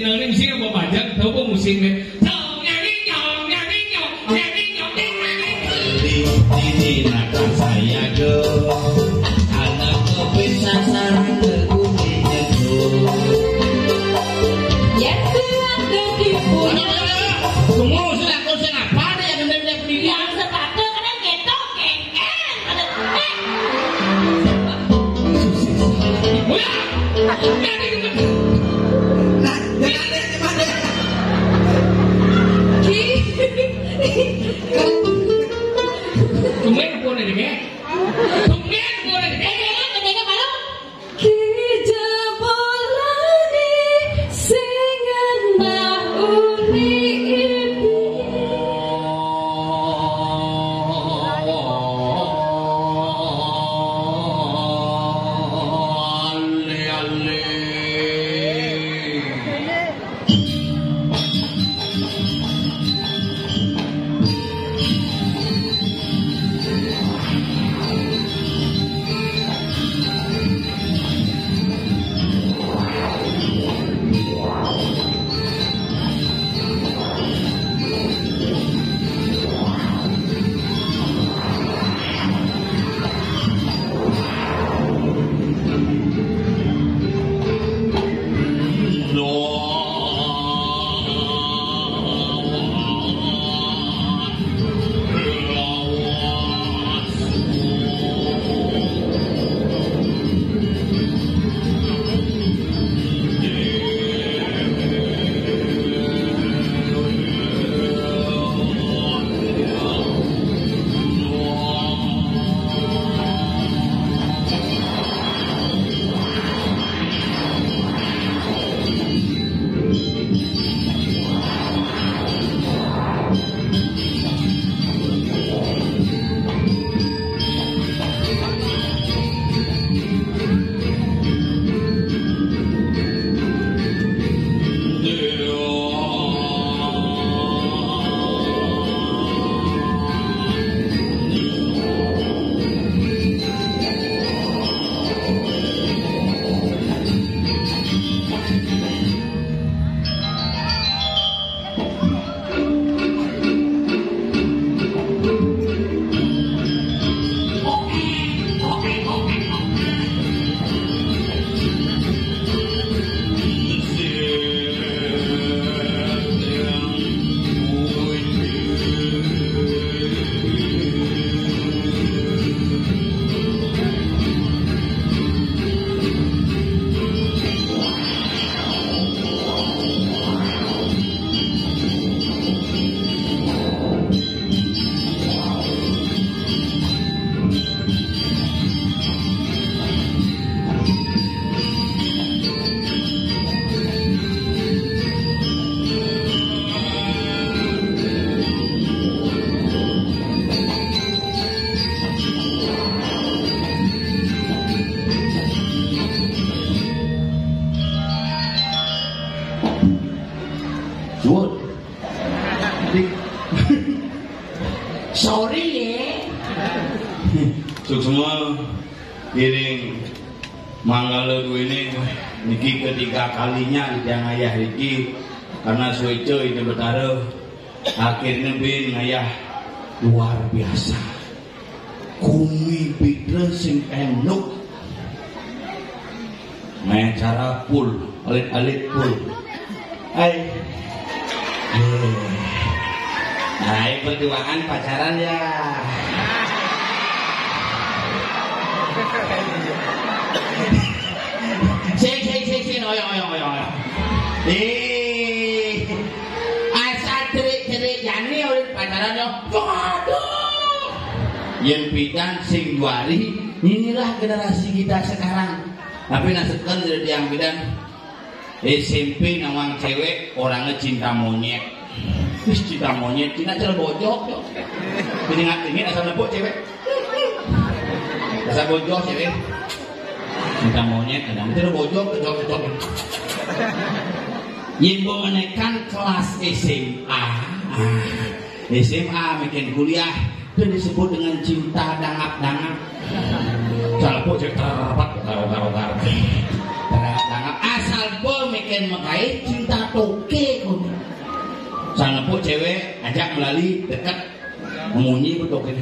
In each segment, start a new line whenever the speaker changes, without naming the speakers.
nang sing babajak tau po musik ne.
Ini nakal saya ke anak kebesaran terkuning itu.
Ya siang dari punya.
Semua sudah kau apa ada yang gendeng pendidikan?
Yang sepatu kadang ketok kengkeng.
Tumben po na dike. Tumben po na dike.
Kadang malu. Kita bolani singan nauni ibu.
Sorry ya. Untuk semua iring manggal ini niki ketiga kalinya yang ayah Riki karena suico itu bertaruh akhirnya bin ayah luar biasa kumi pitra sing enuk main cara pul alit-alit pul hai hai perjuangan pacaran ya Sing oyo asal cerik yani oleh pacarannya waduh yang pidan sing juari inilah generasi kita sekarang tapi nasibkan dari yang pidan SMP nawang cewek orangnya cinta monyet terus cinta monyet cinta cara bojok ini ngatingin asal nebok cewek asal bojok cewek cinta monyet kadang itu bojok kecok yang menekan kelas SMA makin kuliah itu disebut dengan cinta dangap-dangap kalau cek terdapat dangap asal bol ken makai cinta toke kun. Sana pun cewek ajak melalui dekat mengunyi betul ini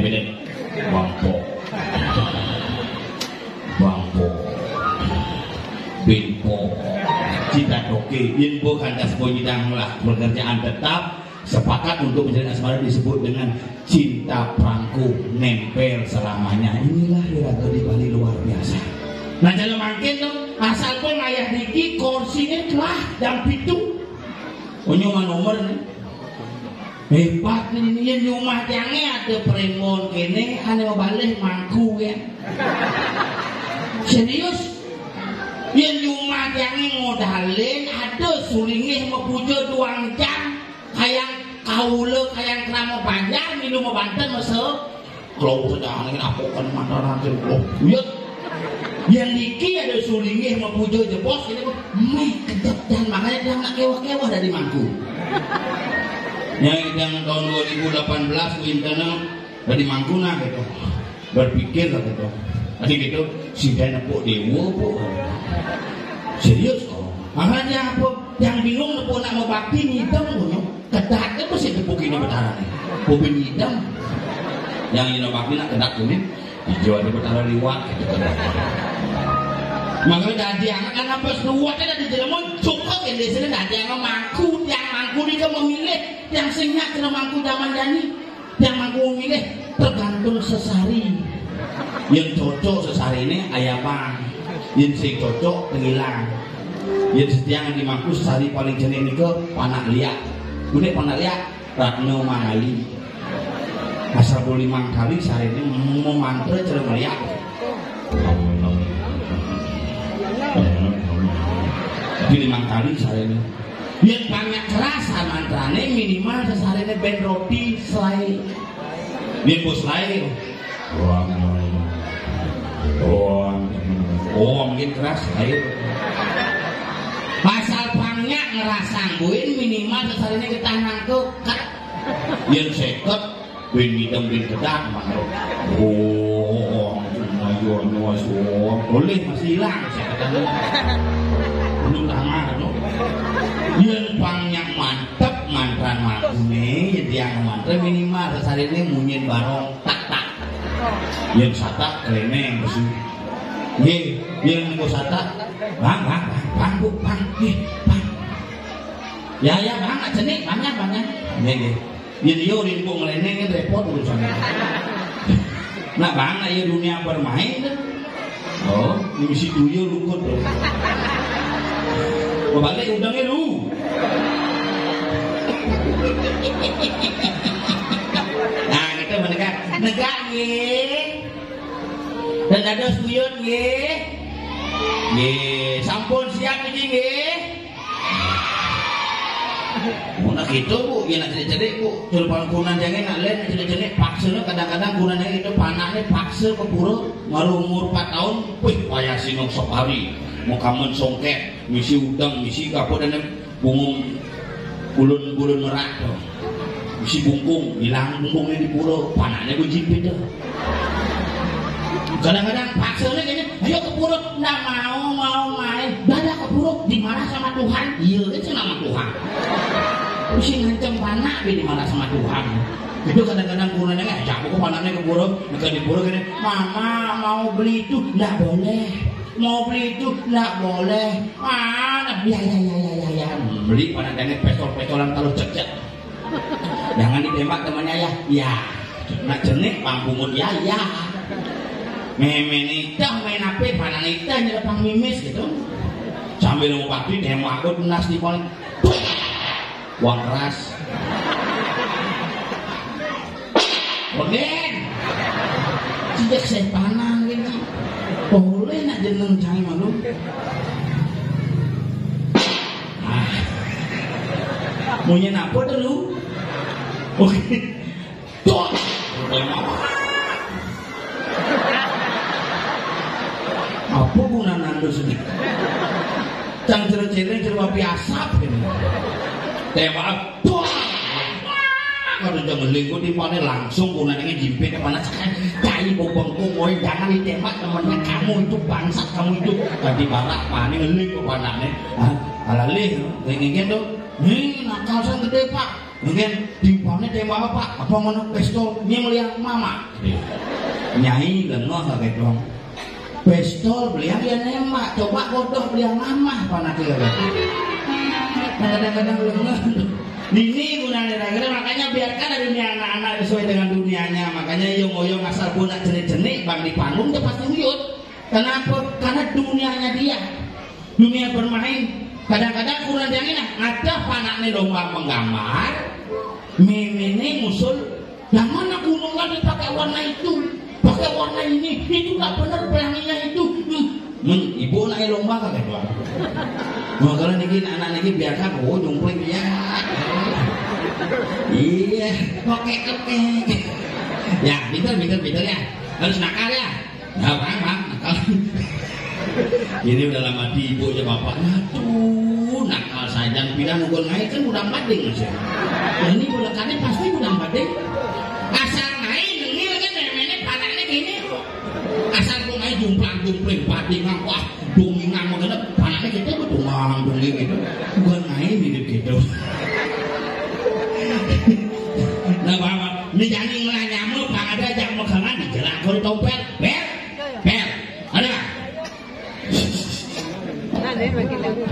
beda bangpo binpo cinta toke info kandas ponyidang lah pekerjaan tetap sepakat untuk menjalin asmara disebut dengan cinta perangku nempel selamanya. Inilah riraga di Bali luar biasa. Nah jalan makin tuh asal pun ayah Diki kursinya telah jam pitu punya nomor nih hebat nih rumah tiangnya ada premon kene ane balik mangku ya serius yang rumah tiangnya ngodalin ada sulingnya mau pujo 2 jam kayak kaule kayak kerama banjar minum Banten mesel kalau sedang ingin aku kan makanan oh iya yang Niki ada sulingnya mau pujo jebos ini meh kedap dan makanya dia nggak kewah-kewah dari mangku yang tahun 2018 internal dari Mangkuna gitu berpikir lah gitu tadi gitu si dana pok dewa pok serius kok makanya apa yang bingung pok nak mau bakti nyidam pok kedatnya pasti tepuk ini betara nih pok nyidam yang ini bakti nak kedat ini dijual di betara liwat gitu makanya dadi anak kan apa seruatnya dari Cirebon cukup yang di sini dadi anak mangku yang mangku ini kan memilih yang sinyak kena mangku zaman Dani yang mangku memilih tergantung sesari yang cocok sesari ini ayah bang yang sing cocok tenghilang yang setiang di mangku sesari paling jenis ini ke panak liat udah panak liat Ratno Mahali asal boleh mangkali sehari ini mau mantra cara melihat tapi 5 kali sehari ini yang banyak kerasa mantranya minimal sehari ini ben roti selai dia bos selai mungkin keras selai pasal banyak ngerasa buin minimal sehari ini kita nangkep yang seket ben hitam ben kedak boleh masih hilang saya katakan belum tangan yang banyak mantep mantran makune jadi yang mantra minimal sehari ini munyin barong tak yang satak keleneng bersih yang nunggu satak bang ya bang jenik banyak jadi yo rindu ngeleneng repot urusannya nah bang ayo dunia bermain oh ini si tuyul lukut tuh balik udangnya lu nah kita menegak ye dan ada suyun ye sampun siap ini ye nak itu bu, ya nak jadi bu, telepon kunan jangan nak lain jadi paksa kadang-kadang kunannya itu panahnya paksa ke pura, baru umur 4 tahun, wih payah sinong sok hari, mau kamen songket, misi udang, misi kapok dan bungung bulun merak tuh, misi bungkung, hilang bungkungnya di pura, panahnya gue jimpit tuh. Kadang-kadang paksa gini, ayo ke pura, nggak mau main, dadah ke pura, dimarah sama Tuhan, iya itu nama Tuhan. Mesti ngancam panak dimarah sama Tuhan. Itu kadang-kadang kunanya nggak, jago ke panaknya ke pura, di pura gini, mama mau beli itu, nggak boleh, mau beli itu, nggak boleh, mana, ya, beli panaknya pestol-pestolan kalau cecet, jangan ditembak temannya ya, nak jenik pangpungut ya. Memenita main apa pananita nyerapang mimis gitu sambil mau pagi demo aku tunas di paling uang keras Oden sejak saya panang gitu boleh nak jeneng cai malu maunya apa dulu oke tuh apa guna nando sedih cang cerita cerita api asap ini tembak kok udah ngeling di mana langsung gunanya jimpit kemana cai bobongku mau jangan ditembak temannya kamu itu bangsat kamu itu tadi barak mana ngeling kok anaknya alalih ngingin tuh nakal sang gede pak mungkin dimpangnya tembak apa apa mana pistol ini melihat mama nyai lengoh kayak dong pistol beliau dia nembak coba bodoh beliau mama panak kadang-kadang lengoh ini gunanya kira-kira makanya biarkan ada dunia anak-anak sesuai dengan dunianya makanya young-young asal bunak jenik-jenik bang di panggung dia pasti uyut kenapa? Karena dunianya dia dunia bermain kadang-kadang kurang yang ini ada panaknya lomba menggambar mimini musul yang mana gunungnya dipakai warna itu pakai warna ini itu gak bener pelanginya itu ibu naik lomba kan ya mau kalau ini anak ini biarkan jumpling ya iya oke ya pinter ya harus nakal ya bang nakal ini udah lama di ibu ya bapaknya tuh nakal saja pindah nunggu naik kan udah bading aja ini bulekannya pasti udah bading asal naik nengil kan nenek panaknya gini asal gue naik jumpling bading wah dungingan mau kena panaknya kita tuh dunging gitu gue naik mirip gitu nah bapak ini jangan ngelah nyamuk bang ada jangan megangan di jalan kalau tompel bel ada gak?
Nah, ini bagi lagu.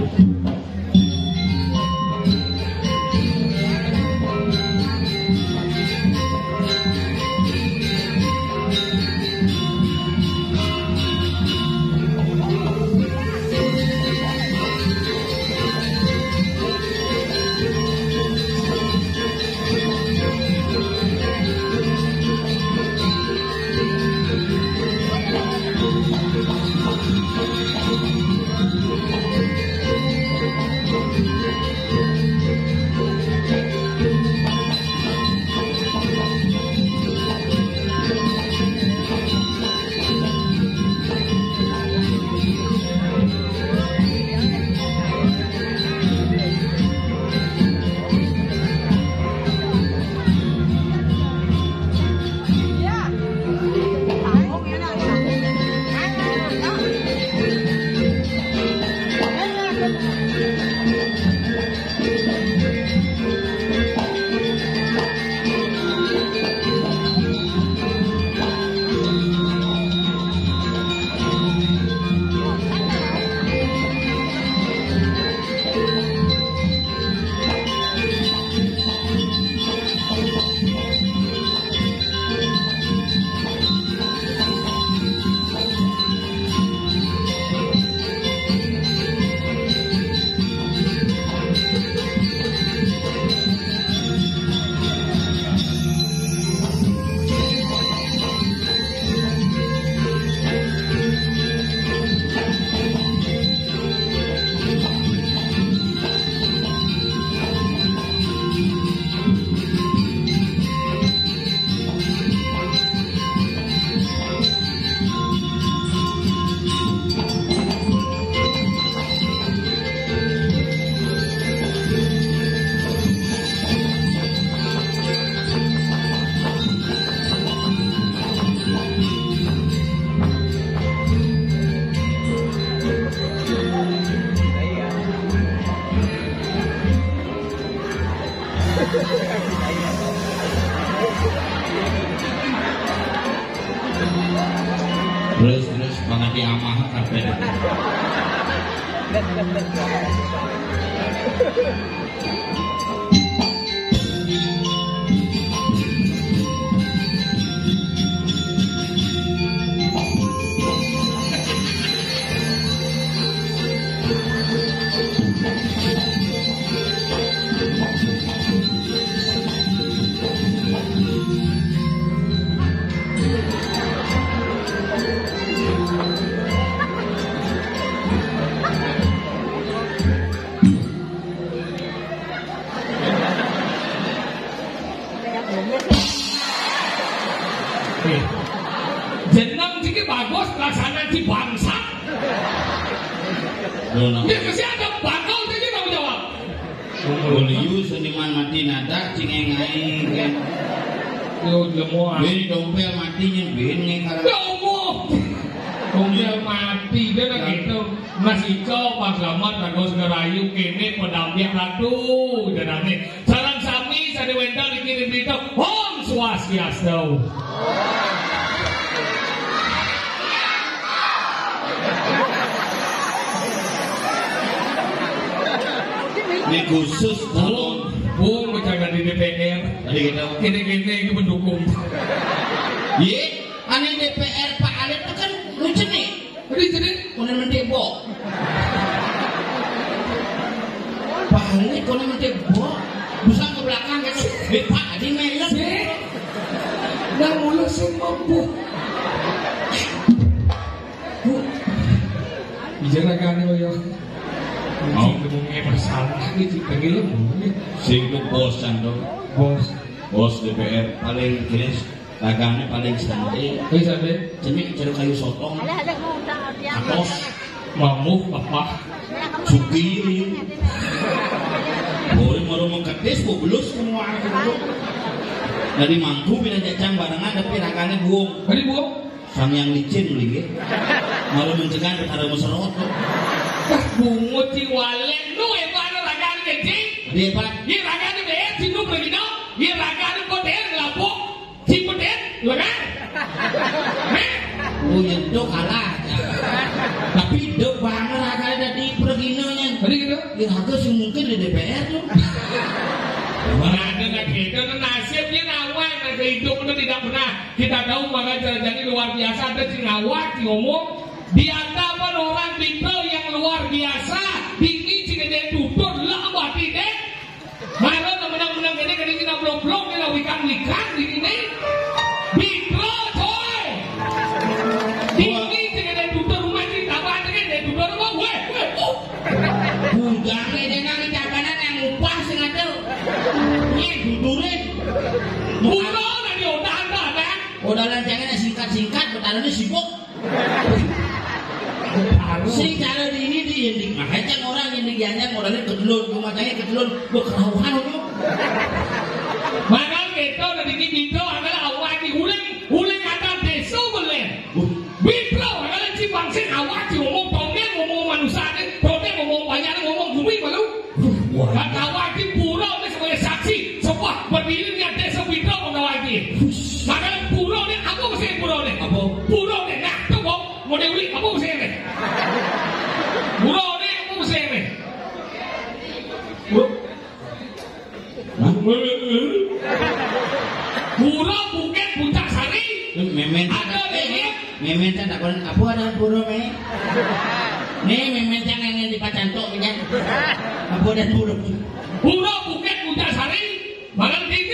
Terus banget di amah kabeh. Beliau seniman mati nada cingengai kan.
Yo lemua.
Bini dompel matinya bini karena.
Domo. Dompel mati dia nak gitu. Mas Iko Pak Slamet Agus ngerayu kene pendamping ratu janane. Sarang sami sade wendal dikirim berita. Om Swastiastu.
Ini khusus tahun
Bung berjaga di DPR.
tadi kita.
Kene-kene itu pendukung.
Ye, aneh DPR Pak Alif itu kan lucu nih.
Jadi
Konon mendebok. Pak Alif konon mendebok. Bisa ke belakang gitu. Pak Adi melek.
nang mula sing mampu. Bijaragane yo.
Mau
Ngomongnya masalah iki pengen
sing itu bosan dong. Bos DPR paling kiris dagangnya paling santai.
Wis ade
Cemik jeruk kayu sotong. Kapos
mamuk apa?
Sugiri. Boleh mau mengketis belus semua itu. Dari mangku bila jajang barengan tapi raganya buang.
Tadi Bu.
Sang yang licin beli. Malu mencegah ada muserot.
Bungo ti walen nu e bana ragane gede.
Dia Pak,
Ye ragane be sinu begino. Ye ragane ko der lapo. Ti ko der laga.
itu kalah. Tapi dek banget raganya dari perginonya.
Tadi gitu.
Ya harga sih mungkin di DPR tuh.
Ada nak kita nasibnya ngawak nanti hidup itu tidak pernah kita tahu maka jadi luar biasa ada si ngawak si ngomong di hadapan orang people yang luar biasa ini jika dia tutur lah buat ini malah menang-menang ini kan kita blok-blok kita wikan-wikan di ini bintro coy ini jika dia tutur rumah kita apa aja dia tutur rumah gue
Budang ini nang cabanan yang upah sing ada. Ini dudurin.
Bukan dari otak kan?
Udah lancangan singkat-singkat, betalannya sibuk. Sing cara di ini di yang makanya orang yang diganjang modalnya ketelun, macamnya ketelun, gua kerauhan itu.
Maka kita dari ini bintro adalah awak di ulang kata desa boleh. Bintro adalah si bangsa awak di ngomong tongeng ngomong manusia ni, tongeng ngomong banyak ngomong bumi malu. Kata awak di pura ni sebagai saksi sebuah berdirinya desa bintro mengawal dia. Maka pura ni apa mesti pura ni?
Apa?
Pura ni nak tu kok model ni apa mesti ni? Pura ni apa mesti ni? Pura Bukit Puncak Sari.
Memen.
Ada deh.
Memen kan tak konon apa ada pura me. Nih memen jangan yang dipacantok punya. Apa ada pura?
Pura Bukit Puncak Sari. Malang TV.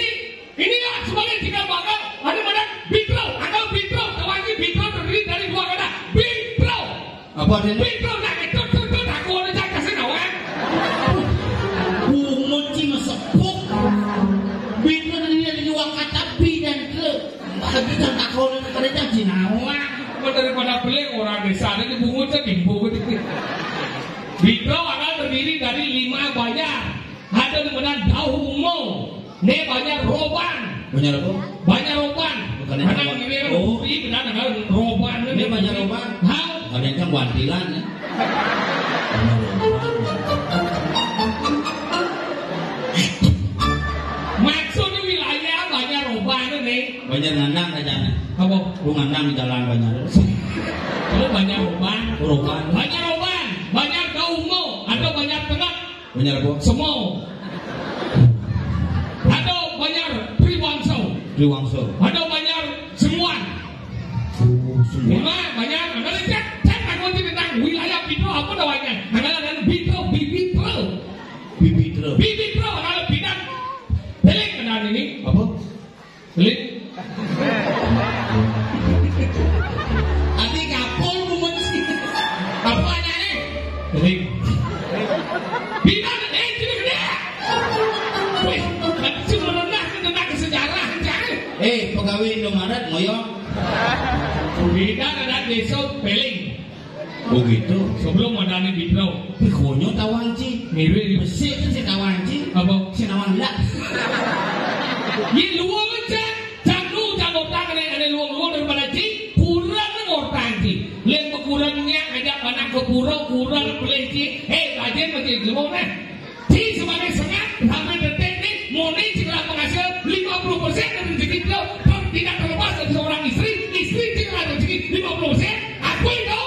Inilah sebagai tiga bakal. Ada mana? Bintro. Ada Bintro. Kawannya Bintro terdiri dari dua kata. Bintro.
Apa ada?
Bintro nak itu aku ada jaga senawan.
Bunguci mesepuk. Bintang terdiri dari dua kata bi dan ke. Tapi kan tak konon kerja jinawa.
Daripada beli orang desa ini bungusnya dimbu gitu. Bintro akan terdiri dari 5 banyak. Ada di mana Daumo. Ne banyak roban.
Banyak apa?
Banyak roban.
Bukan
Karena
yang
ini kan
oh.
bukti benar dengan roban.
Ini banyak roban.
Hal
Ada yang kan wantilan ya.
maksudnya wilayah banyak roban ini.
Banyak ngandang kajana.
Apa?
Lu ngandang di jalan banyak.
Kalau banyak roban.
Roban.
Banyak roban. Banyak Daumo. Ada banyak tengah.
Banyak apa?
Semua. Ada banyak Triwangso.
Triwangso.
Ada banyak semuan.
Semua.
Banyak. Ada cek aku tentang wilayah Bintro apa namanya? Ada Bintro, Bibitro.
Bibitro.
Bibitro ada bidang. Pelik benar ini.
Apa?
Pelik.
Ati kapul bumensi. Apa anane?
Pelik. Bidang gede. Wih, cuma rendah tentang sejarah jangan.
Pegawai Indomaret ngoyo.
Bidang ada desa Peling.
Oh gitu.
Sebelum ada Bintro.
Konyo Tawangci.
Mirip
Besi kan si Tawangci.
ilmu nih. Di sebagai sengat sampai detik ini Moni jika menghasil 50% dari rezeki beliau tidak terlepas dari seorang istri jika rezeki 50%. Aku itu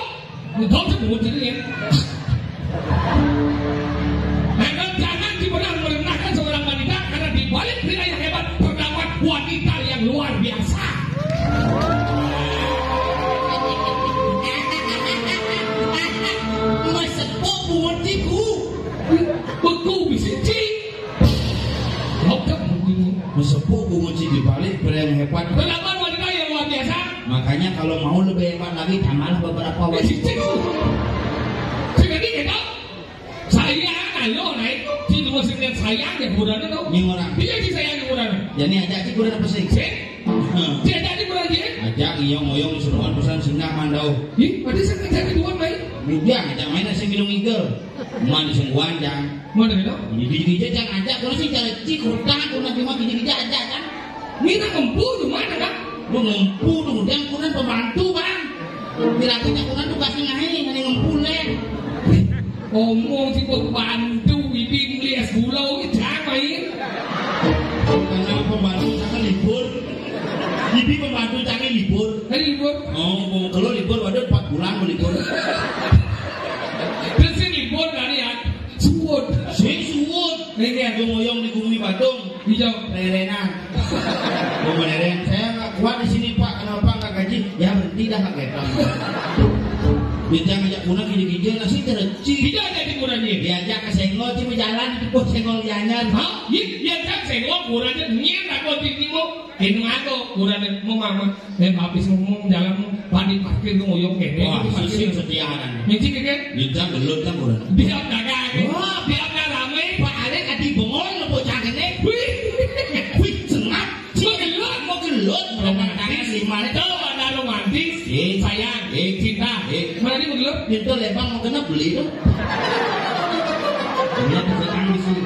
betul sebut jadi ya. Maka jangan pernah merendahkan seorang wanita karena di balik pria yang hebat terdapat wanita yang luar biasa.
Masepok buatiku.
Beku bisa cing. Lokap begini.
Masepok buati di balik pria yang hebat.
Terdapat wanita yang luar biasa.
Makanya kalau mau lebih hebat lagi tambahlah beberapa wanita.
Jadi kita saya ayo naik di rumah sendiri sayang ya kurang itu.
Yang orang.
Dia sih sayang yang kurang.
Jadi ajak di kurang apa sih?
Dia jadi kurang je.
Ajak iyong oyong suruhan pesan singgah mandau.
Ih, pada saya jadi dua baik.
Dia ajak main nasi minum igel. Mana sing wanjang.
Mana itu?
Jadi jangan ajak kalau sih cara cikurang kuna cuma gini ajak kan.
Kita ngempu di mana kan?
Lu ngempu dong, dia kurang pembantu bang. Kira-kira kurang tuh kasih ngahin, ada ngempu leh.
Ngomong si pembantu ini melihat gulau itu main.
Karena pembantu jangan libur. Ibi pembantu jangan libur.
Hari libur.
Oh, kalau libur waduh 4 bulan mau libur.
Terus libur dari ya. Suwut.
Suwut. Ini aku ngoyong di Bumi Badung.
Hijau.
Lerenan. Leren. Saya nggak kuat di sini Pak. Kenapa nggak gaji? Ya berhenti dah nggak ketong. Dia ngajak punah gini-gini nasi terci.
Tidak ada di kurangnya.
Diajak ke senggol cuma jalan itu kok senggol dianyar.
Hah? Iya kan senggol kurangnya nyen aku di timo. Ini aku kurangnya mau mama. Habis ngomong jalan padi parkir ngoyong kene.
Wah, sisi setiaan.
Minci kan?
Kita gelut kan kurang.
Biar dagang. Wah, biar rame.
Pak Alek adi bengol lo bocah kene. Wih, senang. Mau gelut. Roman tangan 5 itu
ada romantis. Sayang, cinta. Mana dia mau gelut?
Itu lebang mau kena beli tuh. Dia tekan di sini.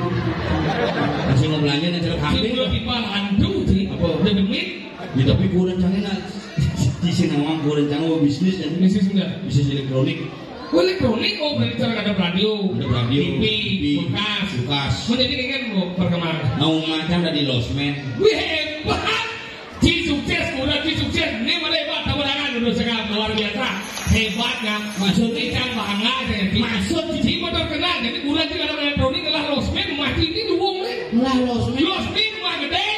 Masih mau belanja nanti kambing.
Kalau pipa hantu sih. Apa? Udah demit.
Ya tapi kurang jangan di sini orang kurang jangan bisnis dan
Bisnis enggak?
bisnis elektronik.
Elektronik, oh berarti cara ada radio, TV,
kulkas.
Menjadi kan perkembangan.
Mau macam dari losmen.
Wih hebat, ci sukses, udah ci sukses. Ini mana hebat, tawaran udah sekarang luar biasa. Hebatnya, maksudnya kan bangga dengan masuk ci motor kenal. Jadi udah juga ada elektronik adalah losmen mati ini duung nih.
Lah losmen.
Losmen mah gede.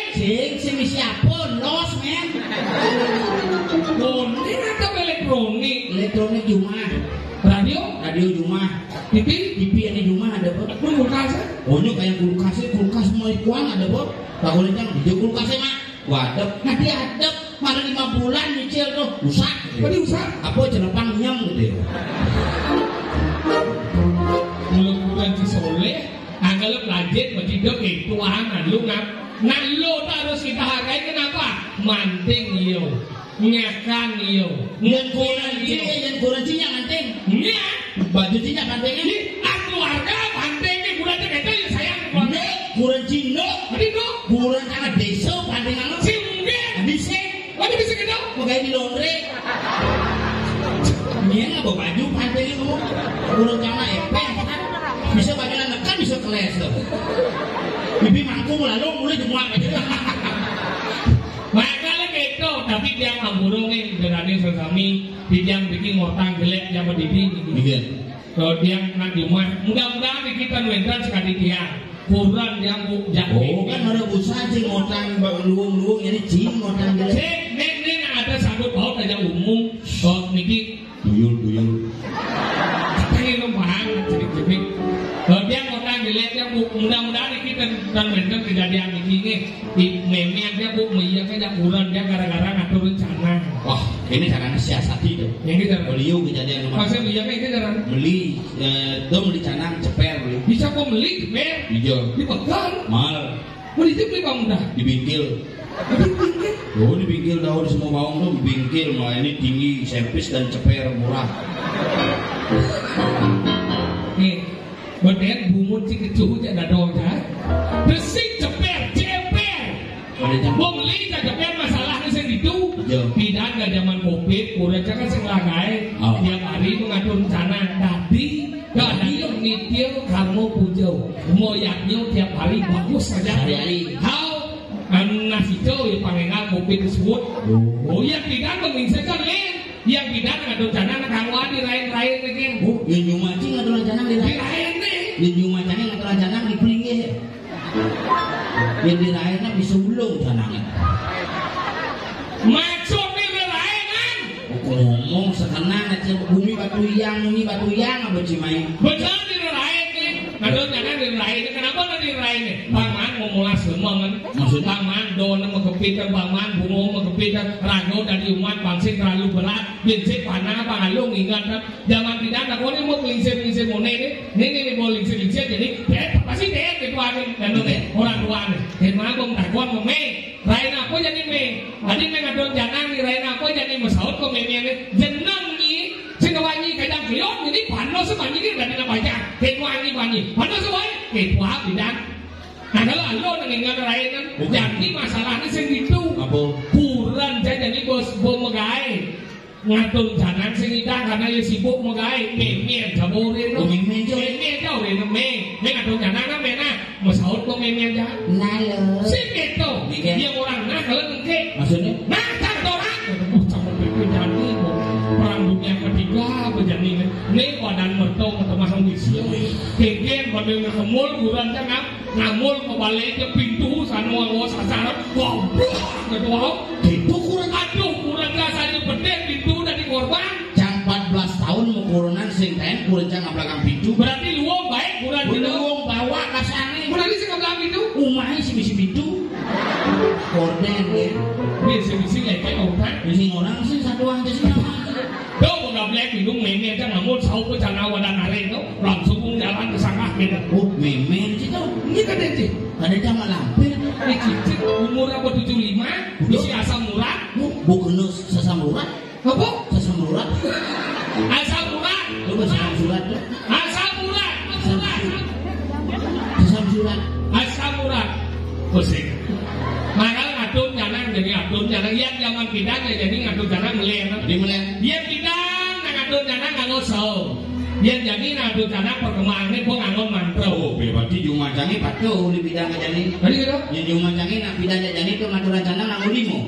Sing siapa losmen?
Ini ada elektronik.
Elektronik rumah. Radio rumah.
TV
ini rumah ada apa?
Kulkas.
Oh ini kayak kulkas mau ikuan ada apa? Tak boleh jangan di kulkasnya mak. Wadep, nah dia adep. Mana 5 bulan nyicil tuh, rusak.
Tadi usah.
Apa jenepang nyem gitu.
Mulut-mulut si soleh, anggap lanjut berjidok itu lu ngap. Nah lu harus kita hargai kenapa? Manting iyo, nyakan iyo,
Yang kuranci manting.
Nya,
Baju tidak manting ini.
keluarga mantingnya kuranci itu yang sayang keluarga.
Kuranci no.
Tadi no,
Kuranci anak desa manting anu.
si mungkin.
Bisa.
Lagi bisa gitu.
Pakai di laundry. Dia nggak bawa baju manting itu. Kuranci anak epek. Bisa baju anak kan bisa keles tuh. Bibi mangkung lalu mulai jemuak aja.
Makanya gitu, tapi dia ngamburu nih berani sesami, dia bikin ngotang jelek yang berdiri.
Iya.
Kalau dia nak di rumah, mudah-mudahan kita nuentran sekali dia kurang yang jago.
Oh kan ada usaha sih ngotang luung-luung jadi cing ngotang jelek.
Cek, nek ada sambut paut aja umum, niki
Duyul.
pengen numpang cedik-cedik. Kalau dia ngotang jelek yang mudah-mudahan kita nuentran kejadian ini di meme dia iya kan kurang dia gara-gara ngatur rencana.
Wah ini caranya siasati tuh.
Yang kita
Beliau kejadian rumah.
maksudnya iya kan itu jarang.
Beli dong beli canang ceper beli.
Bisa kok beli ber
Hijau.
dipegang.
Mal
Beli itu beli kamu dah.
dibingkil. Oh dibingkil daun semua bawang tuh dibingkil. Nah ini tinggi servis dan ceper murah.
Nih, beden bumut si kecuh ada doa. Bersih ceper. Bom beli ceper masalahnya saya itu. Tidak ada zaman covid, kurang jangan senglagai. Tiap hari mengatur rencana. Tapi nggak ada yang nitil kamu punya. jauh. Moyaknya tiap hari bagus saja.
Hari-hari.
Kau nasi jauh ya pangengal kopi tersebut. Oh yang tidak menginsahkan lain. Yang tidak ngadu jangan kangwa di lain-lain lagi.
Oh, yang nyumaci ngadu jangan di lain. Yang nyumacanya ngadu jangan di pinggir. Yang di lainnya di sebelum jangan.
Maksud di lain kan?
Ngomong sekenang aja bumi batu yang apa cimai.
Betul di lain nih. Ngadu jangan di lain. Kenapa di lain nih? Paman ngomonglah semua kan. Maksud paman don mengepitan paman bungo mengepitan rago dari umat bangsa terlalu berat. Bincik panah pangalung ingat kan. Zaman tidak ada kau ni mau lingsir mone ni mau lingsir jadi pasti dia ketuaan ni orang tua ni. Kenapa bom takwan mome? Rain aku jadi me. Adi me ngadon jangan ni rain aku jadi masaut ko me ni jenang ni. Singkawanyi kadang kiot ni pano sebanyi ni dari nak baca. Ketuaan ni banyi. Pano sebanyi ketuaan bidang. Nah kalau alo dengan rain kan, jadi masalahnya segitu. Kurang jadi bos megai. Ngatur jangan sengita karena dia sibuk megai memien jaborin no memien jauh deh ngatur jangan kan mena masaut ko memien jah
nalo
segitu dia orang nak kalau engke
maksudnya
nah tak orang sama jadi perang dunia ketiga berjani ni badan mertong atau masang wisyo kegen pada ngemul bulan jangan ngamul kebalik ke pintu sanua ngos asar goblok ketua
itu kurang
rasanya bedek pintu dari korban
jam 14 tahun mau kurunan sing ten kurang jangan belakang pintu
berarti luang baik kurang
luang bawa kasane
berarti sing belakang pintu
umai si bisi pintu korden ya
bisi kayak orang
bisi orang sih satu aja sih
đâu một đập lẽ pintu meme chắc là một sau cái chàng nào đang nari itu langsung jalan ke sana gitu
oh meme itu
ini kan sih
ada jam lampir
ini cicit umur apa 75 isi asam urat
bukan sesam urat
apa
sesam urat
asam urat
lu sesam surat
asam urat
sesam surat
asam urat pusing makanya ngatur jangan jadi ngatur jangan yang zaman kita jadi ngatur jangan melihat
di melihat
yang kita ngatur jangan nganggo saw yang jadi ngatur jangan perkembangan ini pun nganggo mantra
oh berarti jumajangi patuh di bidang jadi
tadi gitu
yang jumajangi nak bidang jadi itu ngatur jangan nganggo limo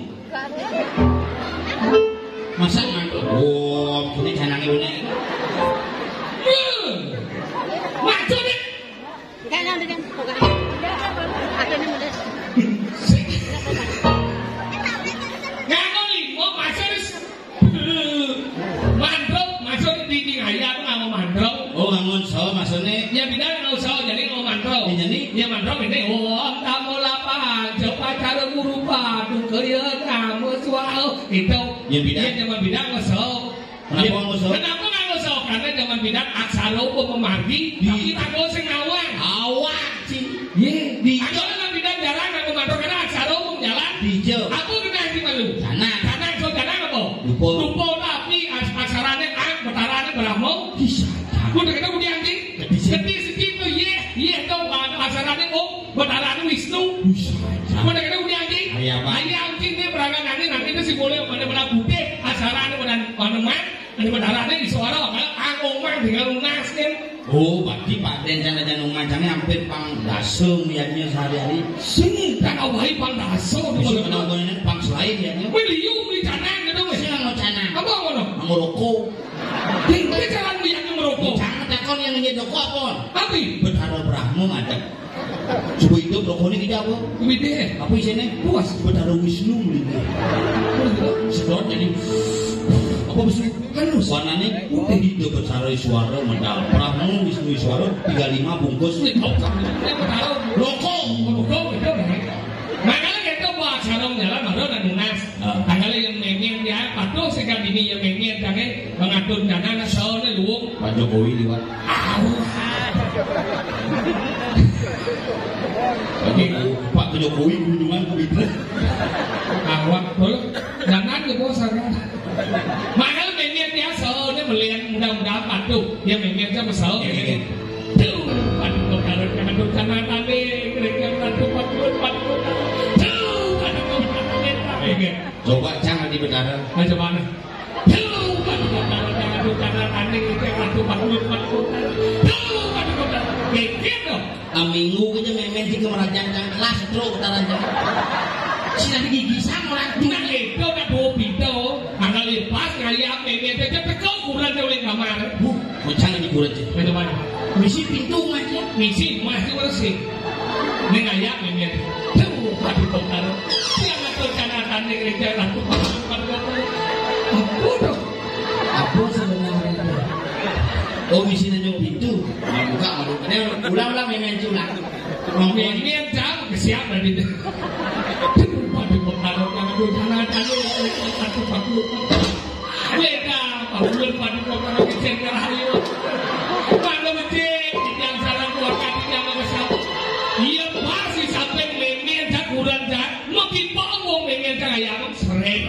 masa ngatur oh ini janangnya bener
maksudnya
Kailan dengan pagkain. Ato ni mo des.
nganggo limo maksudnya mantra maksudnya di ayah aku nganggo mantra
oh nganggo saw maksudnya
ya bidang nganggo saw jadi nganggo mantra
jadi
ya mantra ini om tamu lapang coba cara berupa kaya kamu suau itu
ya bidang
zaman bidang nganggo saw
kenapa nganggo saw
kenapa nganggo saw karena zaman bidang aksara upo pemargi tapi nganggo sing ngawang
awak sih
ye di kalau bidang jalan nganggo mantra karena aksara upo jalan
dijo
aku kena di malu
sana
karena so jalan apa lupa tapi aksaranya ang betaranya beramo
bisa
udah kita udah anjing gede segitu ye tau aksaranya om betaranya Wisnu udah kita udah anjing ayah anjing dia berangan nanti itu si boleh mana bude aksaranya mana ada betaranya di suara ang omang tinggal lunas kan
oh berarti Pak Den jangan umacangnya hampir pang dasem liatnya sehari-hari
sini kan awalnya pang daso
bisa menanggung pang selain liatnya
liu beli canang gitu wes
saya mau canang
apa ngono
ngerokok
ini jalan liatnya merokok
jangan takon yang ngenyet rokok apa
tapi
berharap Brahmo ada coba itu rokoknya tidak apa
gede
apa isinya puas berharap Wisnu sedot jadi apa besok halus warnanya putih itu bersarai suara medal Brahmo Wisnu suara 35 bungkus
rokok itu makanya kita buat sarung jalan baru dan lunas tanggalnya yang mengen dia patuh sekali ini yang mengen jangan mengatur dana soalnya luang
Pak Jokowi liwat Pak Jokowi kunjungan ke Bidra
awak boleh jangan ke bosan makanya mengen dia soalnya melihat mudah-mudahan patuh yang mengen saya besar tuh patuh kalau mengatur dana tadi kira-kira patuh
coba jangan di bedara
macam mana jangan tanding itu patuh
Minggu aja memen di kemerajaan kelas terus utaran sih gigi sama orang
Nah itu udah bawa pintu angka lepas ngayap memen aja tekau kurang oleh kamar
bocah ini kurang
betul banget
misi pintu mas ya
misi masih bersih ini ngayap memen tuh aduh dokter yang ngatur kanatan di gereja aku
apa sebenarnya oh misi nanya pintu buka malu ulang memen ulang
memen jam kesiap dari itu aduh dokter yang ngatur kanatan aku beda pakulun padu dokter kecil kerayu pada becek yang salah keluarga tidak mengesal iya pasti sampai memen jaguran jak makin panggung memen jak ayam sering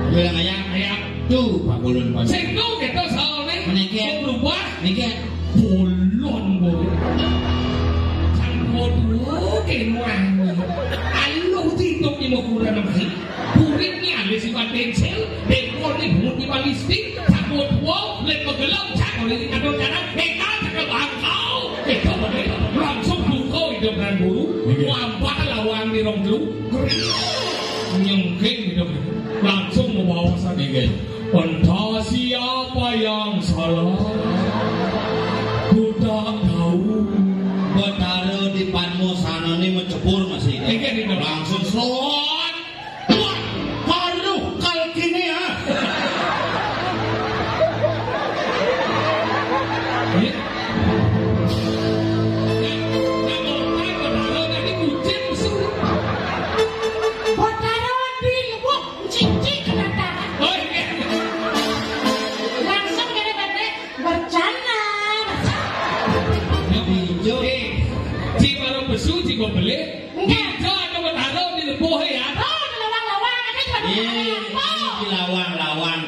bilang ayam tuh pakulun padu
sengko kita soalnya
menikah
berubah
nikah
bolon bolon bodoh kenuan ayo tidur di mokuran apa kuringnya ada sifat pensil dekor di bumut di balistik takut wow lepas gelap cakap di kantor kanan mereka cakap bangkau kita berdua langsung buka hidup dan buru wampak lawang di rong dulu nyengking hidup langsung membawa saja entah siapa yang salah ku tak tahu
Betara di panmu sana ni mencepur masih langsung slot aduh kal kini ya
kau beli? Kita ada bertaruh di lebuh ya?
Oh, lawang-lawang, ada juga
di lawang-lawang.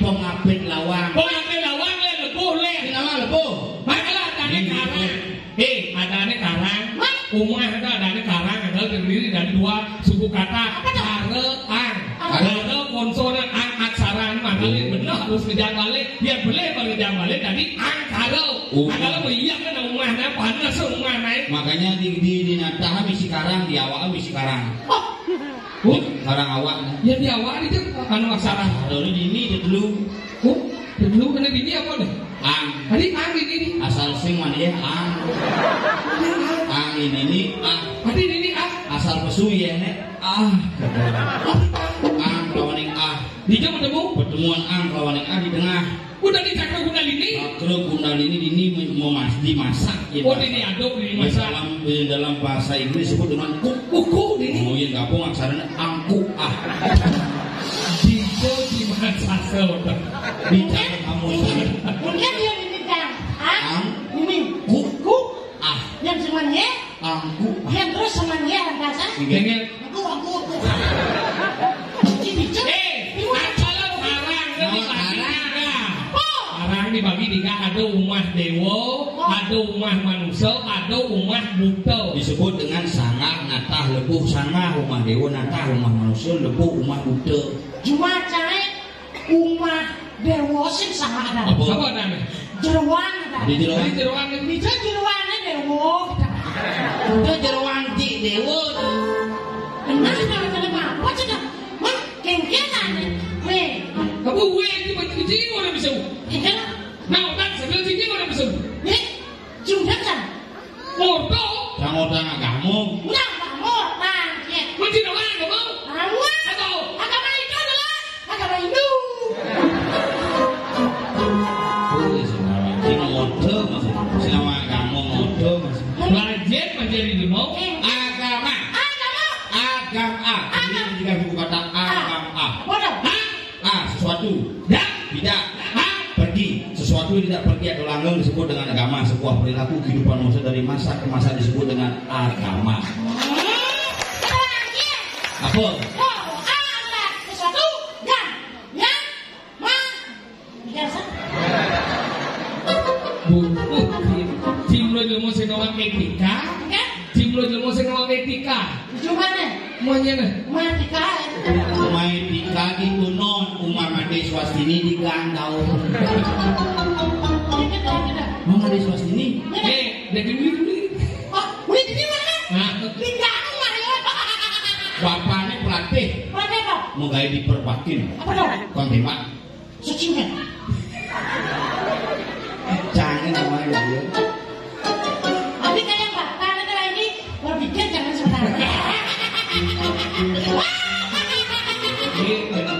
Pengapit lawang.
Pengapit lawang le lebuh le.
Di lawang lebuh.
Makanya ada karang. Ada karang. Umah ada karang. Ada terdiri dari dua suku kata. Kareang. Kare konsonan ang aksaran. Makanya benar harus ngejam balik. Biar boleh ngejam balik. Jadi ang karo. Kalau iya kan umahnya panas umahnya.
Makanya di natah misi karang, di awak misi karang. Karang awak.
Ya di awak itu anu aksara.
Lalu di ini dulu.
Dulu kena di ini apa nih?
Ang.
Tadi ang ini.
Asal sing mana ya ang. Ang ini ang.
Tadi ini ang.
Asal pesu ya nek. Ang kawaning
Dijam ketemu.
Pertemuan ang kawaning di tengah.
Udah dicakar kundalini.
Cakra kundalini ini dimasak.
Oh ini aduk dimasak.
Dalam bahasa Inggris disebut dengan
kuku ini.
Oh yang gabung aksaranya angku
Dijo dimasak sewot.
Bicara kamu
mungkin dia diminta
ang
ini
kuku
yang semuanya
angku
yang terus semuanya bahasa
Dengan
aku ini
kalau karang dibagi tiga, ada umah dewa, ada umah manusia, ada umah buta.
Disebut dengan sangar, natah, lebuh, sangar, umah dewa, natah, umah manusia, lebuh, umah buta.
Cuma cari umah dewa sing sangar ada.
Apa namanya?
Jeruan ada.
Di jeruan
Itu jeruannya dewa.
Itu jeruan di dewa.
Benar kalau apa cina? Mah kengkenan nih.
Kamu itu macam cincin orang bisa.
Iya.
Nah, orang sebelum cincin orang bisa.
Nih, cuma kan.
Moto.
Kamu tengah kamu.
Enggak mau, bang.
Macam orang kamu?
Atau agama itu adalah agama Hindu.
Ini moto masih. Selama kamu moto masih.
Belajar menjadi demo.
Agama. Ini jika buku kata agama.
Bodoh.
Sesuatu.
Ya.
Tidak. Pergi. Sesuatu yang tidak pergi atau langgeng disebut dengan agama. Sebuah perilaku kehidupan manusia dari masa ke masa disebut dengan agama. Apa?
Sesuatu yang biasa.
Cimlo ilmu senawang etika. Cimlo ilmu senawang etika.
Gimana?
Semuanya
Etika.
Etika itu non Umar Made Swastini di Gandau. Mama Made Swastini.
dari dulu.
Oh,
menggaya diperbakin.
Apa dong?
Kontimak.
Sucinya.
Jangan namanya dia.
Tapi kayak bapak ini berpikir jangan sebenarnya.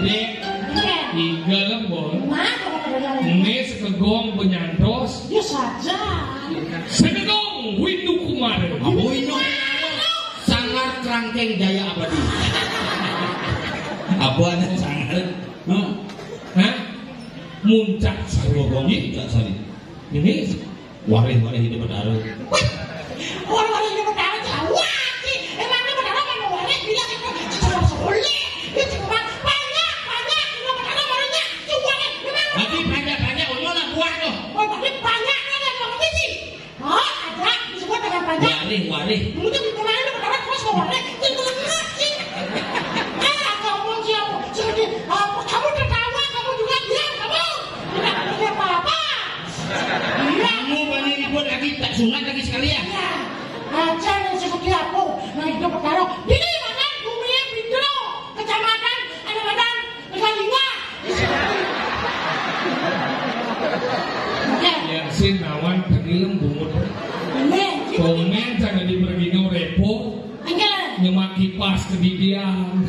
Ini tiga lembur. Ini sekegong penyantos.
Ya saja.
Sekegong Windu Kumar.
Abu Windu sangar kerangkeng jaya abadi. Abu ada sangar.
Hah? Muncak sarogong
Muncak sari.
ini
Warih-warih hidup berdarah.
Orang-orang yang berdarah Jawa sih. Emangnya berdarah kan warih dia itu cuma soleh. Dia cuma banyak cuma berdarah barunya. Cuma
Tapi banyak-banyak ulun lah buah tuh.
oh tapi banyak kan yang ngomong sih. Oh ada disebut dengan banyak.
Warih.
Dulu tuh kemarin lu berdarah terus ke warih. Itu sih. Ngomong siapa? Seperti kamu tertawa, kamu juga diam, kamu. Tidak punya apa-apa.
Kamu bani ribut lagi tak sunat lagi sekalian.
Ya, aja yang seperti aku. Nah itu perkara. Ini makan bumi Bintro, kecamatan, ada badan, Megalinga. Oke.
ya sin nawan tagilem bumut.
Ini.
Komen jangan dipergino repo
Enggak.
nyemaki pas kedidian.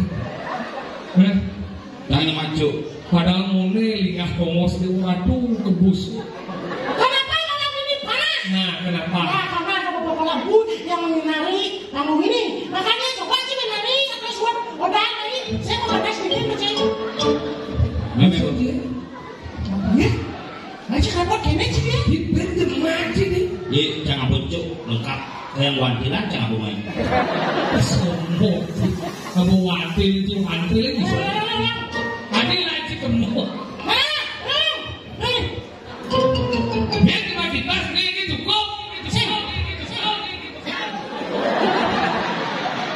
Hah?
Jangan maju.
Padahal mone lingah komos di uratu kebus.
Kenapa malam ini panas?
Nah, kenapa?
Ya karena ada beberapa lagu yang mengenari lagu ini. Makanya coba sih mengenari atau suap udah ini. Saya mau ngetes sedikit kecil.
Maksudnya?
Ya, aja repot gini sih dia.
Dipendem aja nih.
Ye, jangan bucuk lengkap. Yang wantilan jangan bumain.
Sombong. Kamu wantil itu wantil lagi. Ada lagi kemau. Biar kita dibahas ini cukup.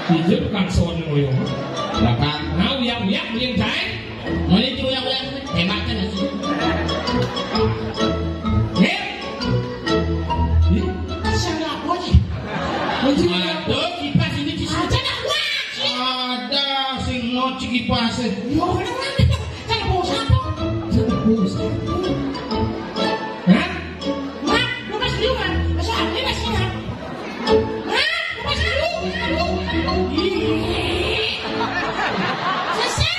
Hijau kan son ngoyo.
Belakang.
Nah, uyang jai.
Mulai itu yang hematnya nasi.
Saya apa sih?
Aduh, kipas ini di
Aja nak buat sih.
ada sing ngoci kipas.
Yo, mana itu? Saya mau siapa?
Hah?
Mak, lu masih dulu kan? Masih ada masih kan? Mak, lu masih dulu. Selesai.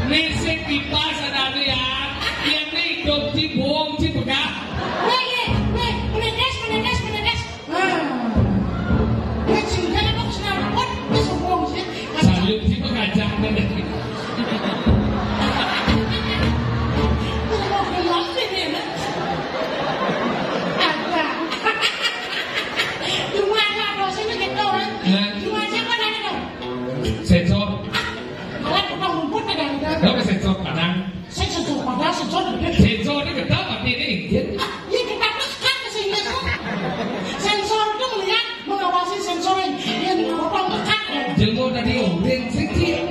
Nisik kipas ada ya. Yang ini hidup di bohong di begah.
Menetes. Ya cinta aku senang buat sombong sih.
Salut di pengajak dan sensor. Đó là sensor khả năng. Sensor ini kita mati ini ingin.
Sensor itu melihat mengawasi sensor yang dipotong tekan.
Jelmo tadi orang sedikit.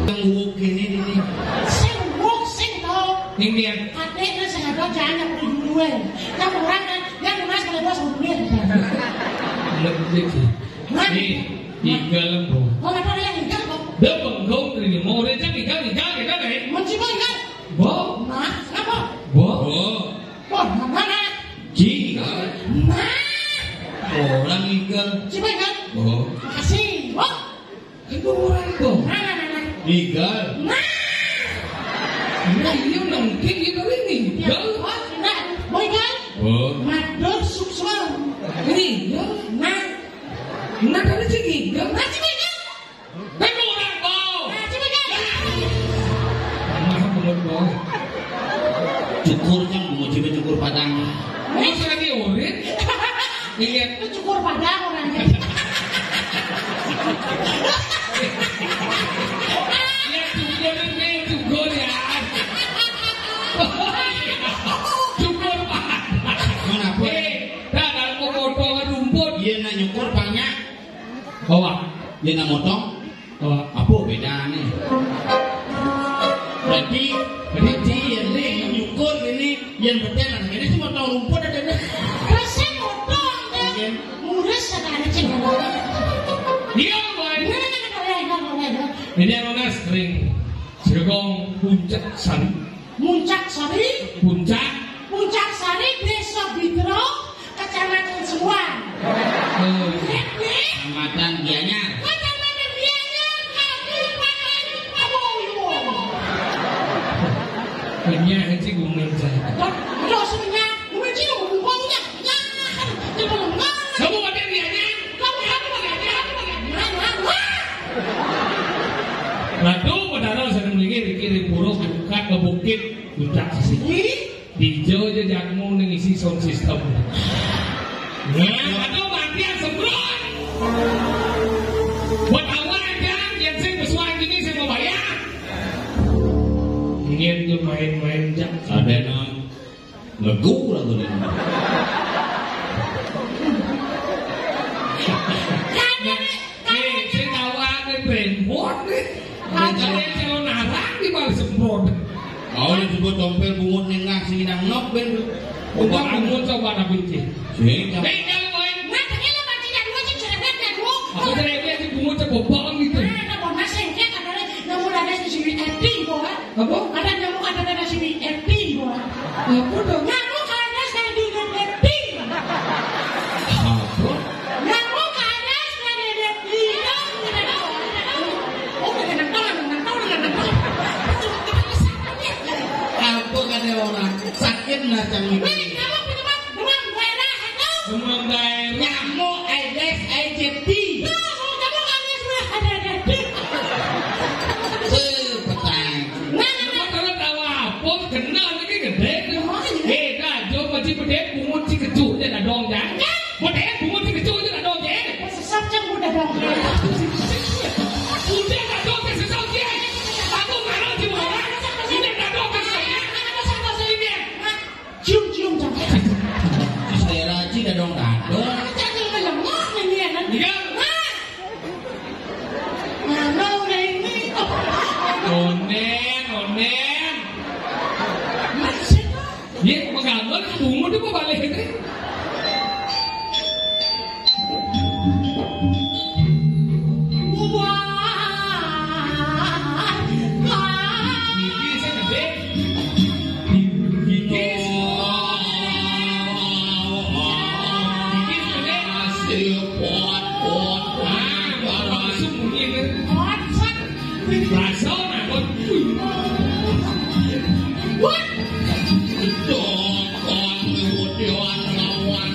Yang wuk ini.
Sengwok sing tau.
Ini
Adeknya sing ada jangan pergi duluan. Kamu orang kan yang mas kalau bos duluan.
lebih ini tiga lembu.
Oh, apa yang enggak kok?
Dia penggau ini mau dia tinggal kita nih.
Mencium enggak?
Bo,
Nah, kenapa?
bo,
Wah, mana?
Jinggal.
Nah,
Orang ikan.
cium enggak?
Oh.
Makasih. Wah,
kedua itu.
nah.
Ikan.
Nah.
Nah, ini nongking itu ini.
Ya, wah, nah, boy kan?
Oh.
Mador sukses.
Ini,
Nah,
nah tadi segi.
cium enggak?
Kedua bau.
Nah, cium enggak?
Masa mulut bau.
Cukur kan menguji cukur padang.
Masa lagi urin? Ingat.
Itu cukur padang orangnya.
Ya cukur ini cukur ya. Cukur padang.
Kenapa?
Dah dalam pemotongan rumput.
Dia nak nyukur banyak.
Bawa.
Dia nak motong.
Bawa.
Apa bedanya? Berarti ini nyukur ini yang berjalan. Ini cuma motong rumput ada.
Rasanya motor. Muris sekali cengeng.
Iya, boy. Ini yang sering Cirebon Puncak Sari.
Muncak Sari. Puncak Sari Desa Bidro, Kecamatan Semuan.
Kecamatan Gianyar.
Kecamatan Gianyar, Kabupaten Aboyo.
Ini yang sih gue menjadi.
Kalau sebenarnya gue cina ngomongnya, jangan.
Kamu ada Gianyar? Lalu padahal saya mikir buruk buka ke bukit Puncak Sari. Hijau aja jamu ngisi sound system. Nah, aduh matian semprot. Buat awal kan, yang saya pesuan gini saya mau bayar. Ingin tuh main-main jam.
Ada yang legu lah tuh.
Saya tahu ada brandboard nih. Ada yang narang di bawah semprot.
Oh, disebut dompel bungut nengah sing nang nok ben.
Ubah bungut coba nak binci.
Sing
Tinggal boy.
Nah, ternyata mati dan gue sih cerewet dan gue.
Aku cerewet di bungut cebobong gitu.
Ada bonas sengke kadang namun ada si FT gue.
Apa?
Ada namun ada si FT gue.
Apa dong?
Namun ada saya di FT.
apa?
Namun ada saya di FT. Oh, dengan tangan.
Apa kata orang sakit lah cang
Wih, kamu penyebab demam daerah itu.
Demam daerah.
nyamuk Aedes aegypti.
Kamu ada FT.
Sepetang.
Cuma kalau tahu apa kenal lagi gede. Dah jom macam pedek bungut si kecu je lah dong jangan. Pedek bungut si kecu je lah dong jangan.
Sesat jam udah dong.
Udah tak dong kesesau je. Aku marah di bawah. Udah tak dong kesesau.
Cium jangan.
Saya raji dah dong dado.
Jangan melemah ini ya nanti.
Ya.
Mana udah ini?
Onen.
Masih.
Ya, menggambar bungut itu balik itu. Gigi saya gede. Gigi gede.
Pot.
Baru masuk mungkin. Rasa nak pun.
Dokon memudian lawan.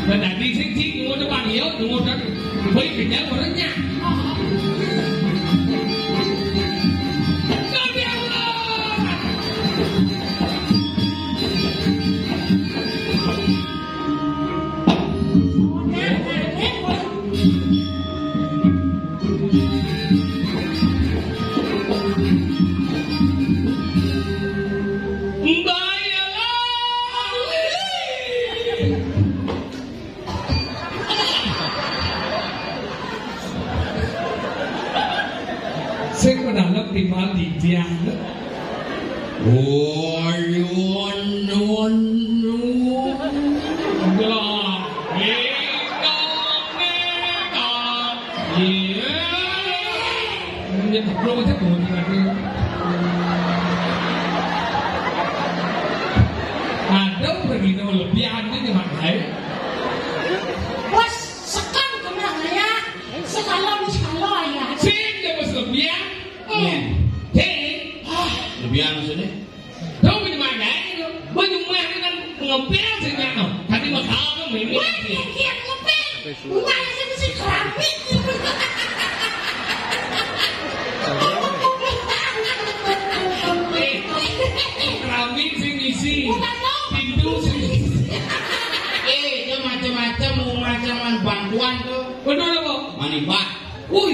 Dan tadi sing ngomong depan hiu, ngomong kan, boleh kenyang orangnya. Nabi Allah. Saya mendalam timbal di tiang. Ada pergi nama lebihan itu makai.
Bos, sekam kemana ya? Sekalon ya.
Sing dia bos lebihan. Hei,
Lebihan maksudnya?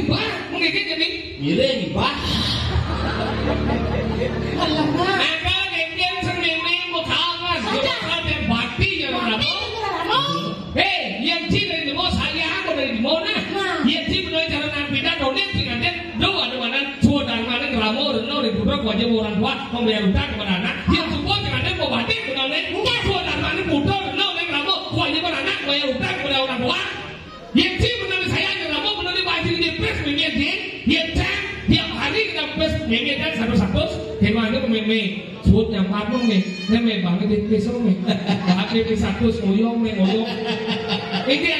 bah, mengikit jadi.
Miring bah.
Alamak.
Ada yang sendiri mau kawan, ada bati yang Ramo. Yang ci dari demo saya aku dari demo nah. Yang ci menurut cara nampida donet dengan dia doa di mana cua dan mana Ramo reno di budak wajib orang tua membayar utang kepada anak. Yang support dengan dia mau bati dengan dia cua dan mana budak reno di Ramo wajib anak bayar utang kepada orang tua. Yang ci menurut saya Ramo menurut bati di pres menjadi yang tiap hari kita pres menjadi satu-satu. Kemana pemimpin suut yang patung nih, ini banget di besok nih, tapi satu ngoyong nih ngoyong. Ini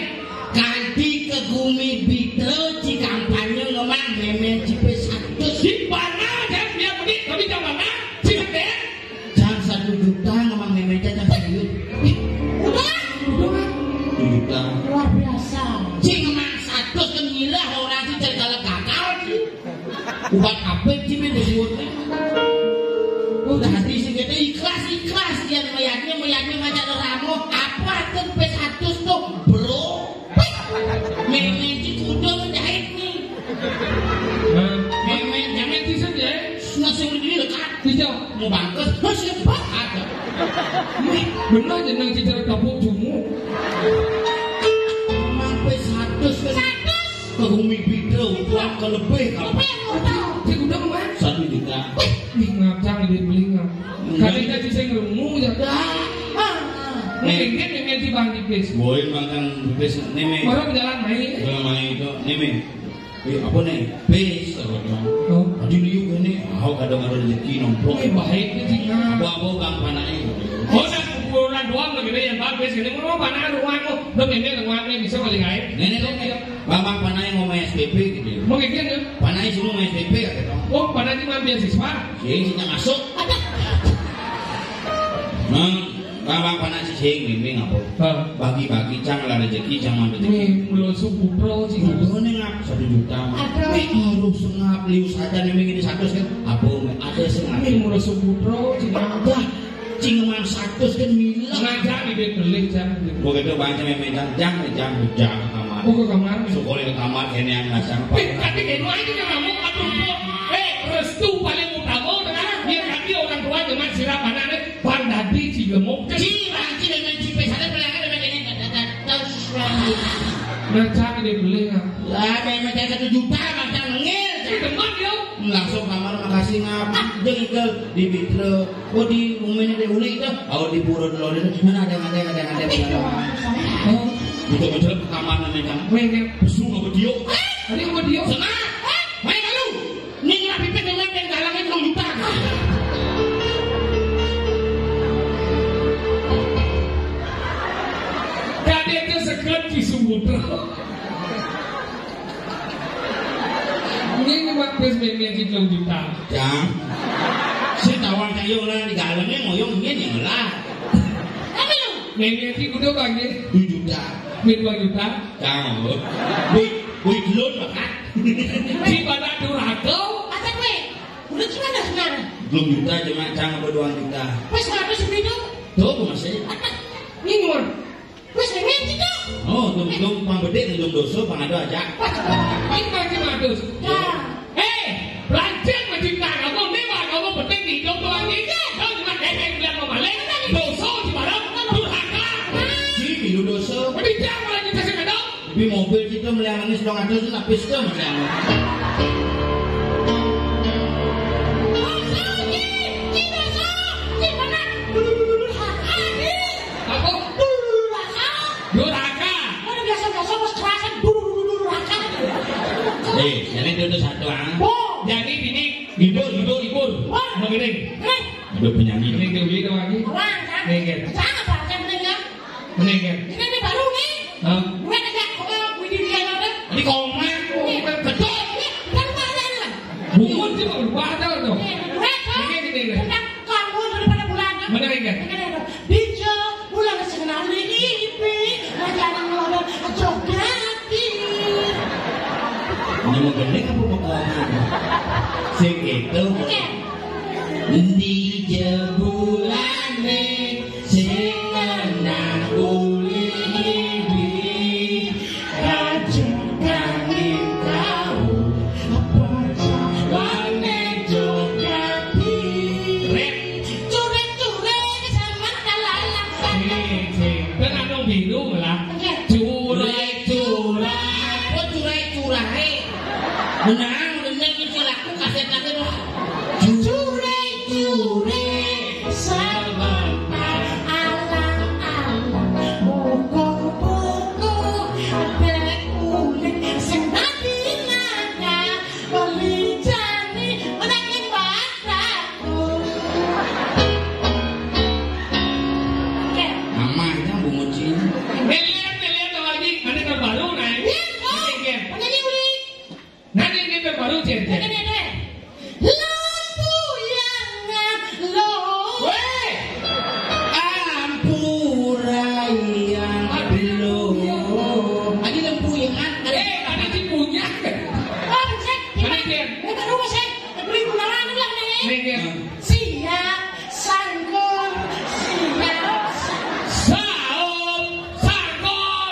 Ganti ke Gumi Bitro ci kampanye ngomong memen cipe satu.
si mana dan dia pergi tapi jangan mana, si gede.
Jam 1 juta ngomong memen jam 1 juta.
Udah.
1 juta.
Luar biasa.
Ci ngomong satu kan ngilah orang ci cari kalau kakak ci. Ubat apa ci disebutnya. Udah hati sih kita ikhlas yang meyakini macam Ramo apa tuh P1 tuh bro. Memen ci kudu menjahit nih.
Memen jangan di saja.
Nasi ini dekat.
Tidak
Mau bangkes masih ada.
benar jenang cicara kapuk jumu.
Memang P1 kan. Ke Gumi Bitro tuan ke lebih
Apa yang mau tahu?
Si udah kemana?
1 juta.
Ih ngacang dia beli ngap. Kadang jadi saya ngerungu ya. Mungkin dia memen di bang di pes.
Boleh makan bes neme.
Orang jalan main.
Kalau main itu neme. Apa nih? Bes apa dong?
Oh,
Adi liuk ini. Aku kadang ada rezeki nongkrong.
ini baik ni tinggal.
Apa bang panai.
Oh, dah kumpulan doang lagi deh yang bagus ini. Mau panah rumahmu, demi rumah ni bisa balik air.
Nenek bang panai ngomong SPP gitu.
Mungkin dia.
Panai semua SPP kata dong.
Oh, panah cuma beasiswa.
Sing masuk. Bang panai sing bimbing apa? Bagi-bagi cang lah rezeki cang rezeki.
Ini mulut suku pro sih.
Itu nih ngap 1 juta. Harus sengap lius saja nih begini 100 kan? Apa ada sengap?
Ini mulut suku pro sih.
Dah, cingeman 100 kan milah.
Sengaja nih dia beli jam.
Begitu baca memang jam kamar.
Oh ke kamar.
Sekolah ke kamar ini yang ngasang.
Tapi kamu aja yang kamu aduh. Restu paling utama dengan dia kaki orang tua dengan sirapan aneh. Bandadi si gemuk.
Ci dengan cipe sana pelanggan dengan ini terus.
Nah, cari dia beli nggak?
Lah, memang 1 juta macam ngel.
Teman dia.
Langsung kamar makasih ngap. Jangan ke di Bitro. Oh di rumahnya di uli itu. Oh di Puro dulu itu mana ada.
Oh,
Betul-betul ke kamar namanya.
pengen.
Besu apa dia?
Tadi sama dia.
Senang. Main lalu. Ni ngap pipet dengan yang galangnya 2 juta.
Tadi itu sekat di Sumatera. Ini cuma presiden di 2 juta.
Jang. Si tawang kayo lah di galangnya ngoyong ini lah.
Nenek itu udah bagi
2 juta.
2 juta.
Jang. Bui telur makan.
Di pada durhaka.
Ada gue. Udah gimana sekarang?
2 juta cuma cang apa 2 juta.
Wes 100 ribu.
Tuh aku masih.
Ingur.
Wes memen itu.
Oh, dum pambedek dum doso pangado aja.
Ini masih madus.
Ya.
Belajar mencipta kamu, memang kamu penting di hidup Tuhan ini. Kau cuma kayak bilang mau balik. Dosa di mana? Durhaka.
Ci bilu doso.
Berbicara malah kita sedang.
Di mobil kita melihatnya sudah ngatur itu lapis ke melihatnya.
Aku durhaka.
Jadi itu satu ang.
Jadi ini libur. Mengiring.
Ada penyanyi.
Ini dewi doang lagi. Mengiring.
Di komen.
Betul. Bukan cuma berbaca tuh. Mengiring.
Bija, bulan segenap ini, jangan ngelodor, jogatin.
Ini mau gendeng apa mau komen? Sing itu. Di jebulane sing nang uli ibi rajin kangin kau Menang, udah kita laku kaset lagi dong.
Jure sebentar alang-alang buku-buku bekulit sing dadi nada beli jani menangin padaku. Oke.
Mamanya Bu Muci.
Lihat lagi, ada terbaru naik.
Penyanyi Uli.
Nanti ini terbaru Jen.
Lampu yang ngelo.
Lampu rayang belum. Lagi lampu yang
Ada si punya.
Oh, cek.
Ada Jen.
Kita rumah cek. Beli gunawan lah nih.
Jen.
Siap sangkul, siap
Saum, sangkul.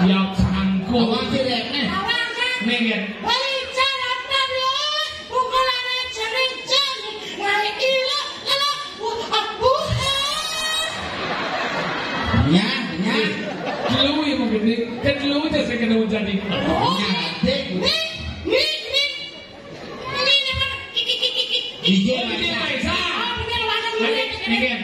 Ya sangkul.
Awang si Rekne.
awang cek.
Jen.
Beli jalan terus, pukulannya jari-jari, ngai ilo, aku
Nya.
Kelu ya mungkin ni. Kan kelu je saya kena jadi.
DJ
Ini Maisa. Jen.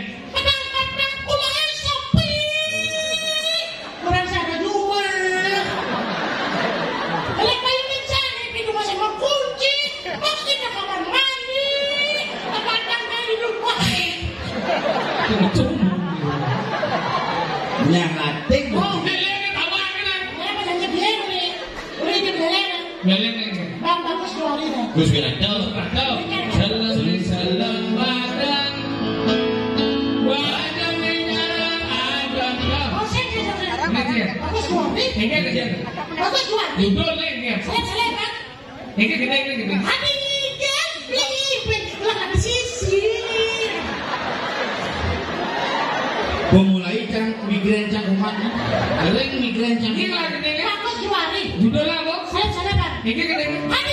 Nya latik.
Lihat awak ni. Belen ni.
Gus kira tahu.
Salam badan. Wajah menyerang adan kau. Ini Jen. Duduk ni ni. Ini gede.
Pemulai cang migrain cang umatnya. Geleng migrain cang.
Ini lah gede. Duduk lah bos. Ini gede. Mana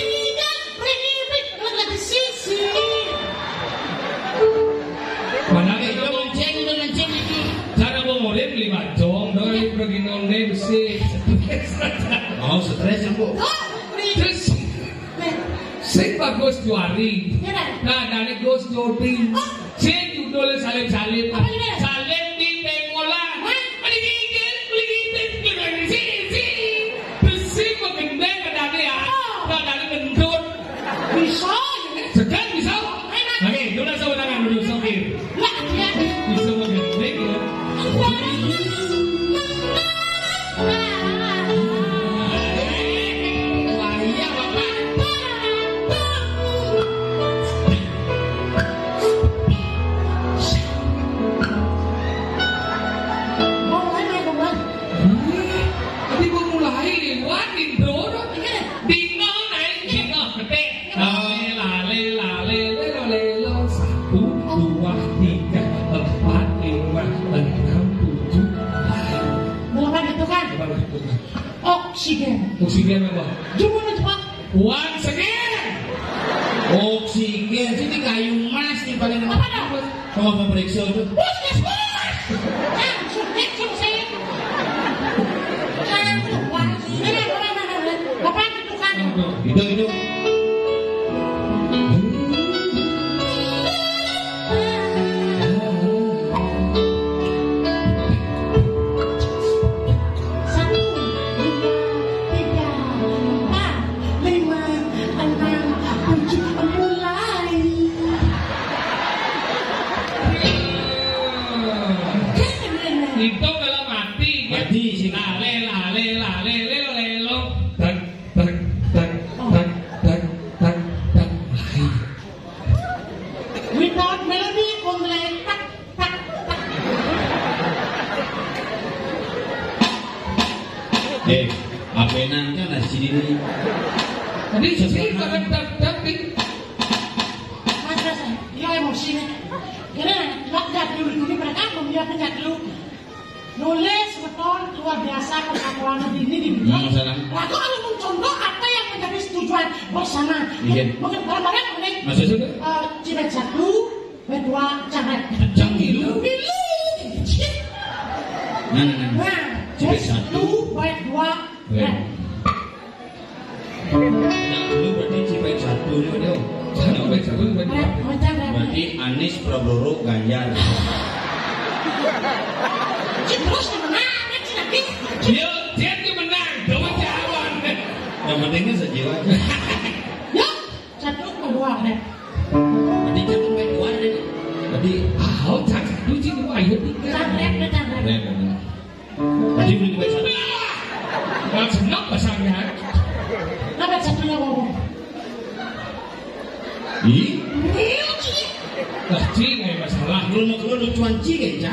Itu lonceng lagi.
cara mau mulai beli bacong, doi pergi nonde besi.
Oh stres yang bu.
Terus saya bagus juari. Nah dari gus jodi. Saya judul salib. Salib di pengola. Besi kok gede kadang ya. Kadang gendut. Sekarang bisa. Oke, dulu sebenarnya dulu sokir. Bisa gede ya. Wahia bapak. Tadi gua mulai lewat Indo. Dino naik dino gede. Lale. 1, 2, 3, 4, 5, 6, 7. Oksigen apa? Once again.
Oksigen sini kayu emas nih paling enak. Kalau mau periksa itu. Hidup.
Itu kalau mati
sih.
lale.
Without melody, only tak.
Apa nanti ada sini nih?
Tadi sih tapi
Mas Rasa, dia emosi nih. Karena nggak dulu mereka membiarkan nggak dulu. Nulis betul luar biasa perkakuan ini di bidang. Lalu kalau mencontoh apa yang menjadi tujuan bersama. Mungkin barang-barang mungkin.
Maksudnya?
Cibet 1, B2, Cangret.
Canggilu.
Nah, Cibet 1, B2, Cangret.
Berarti Anies Prabowo Ganjar.
Terus menang, lagi.
Dia menang, coba jawaban.
Yang pentingnya sejiwa.
Ya, 1 ke 2 deh.
Berarti jangan main 2 deh. Berarti
jangan lucu itu ayo 3.
Cantrek.
Berarti beli baik 1.
Kalau senang pasangnya.
Dapat 1-nya ngomong.
Ih,
Cing ya masalah.
belum lucuan cing ya.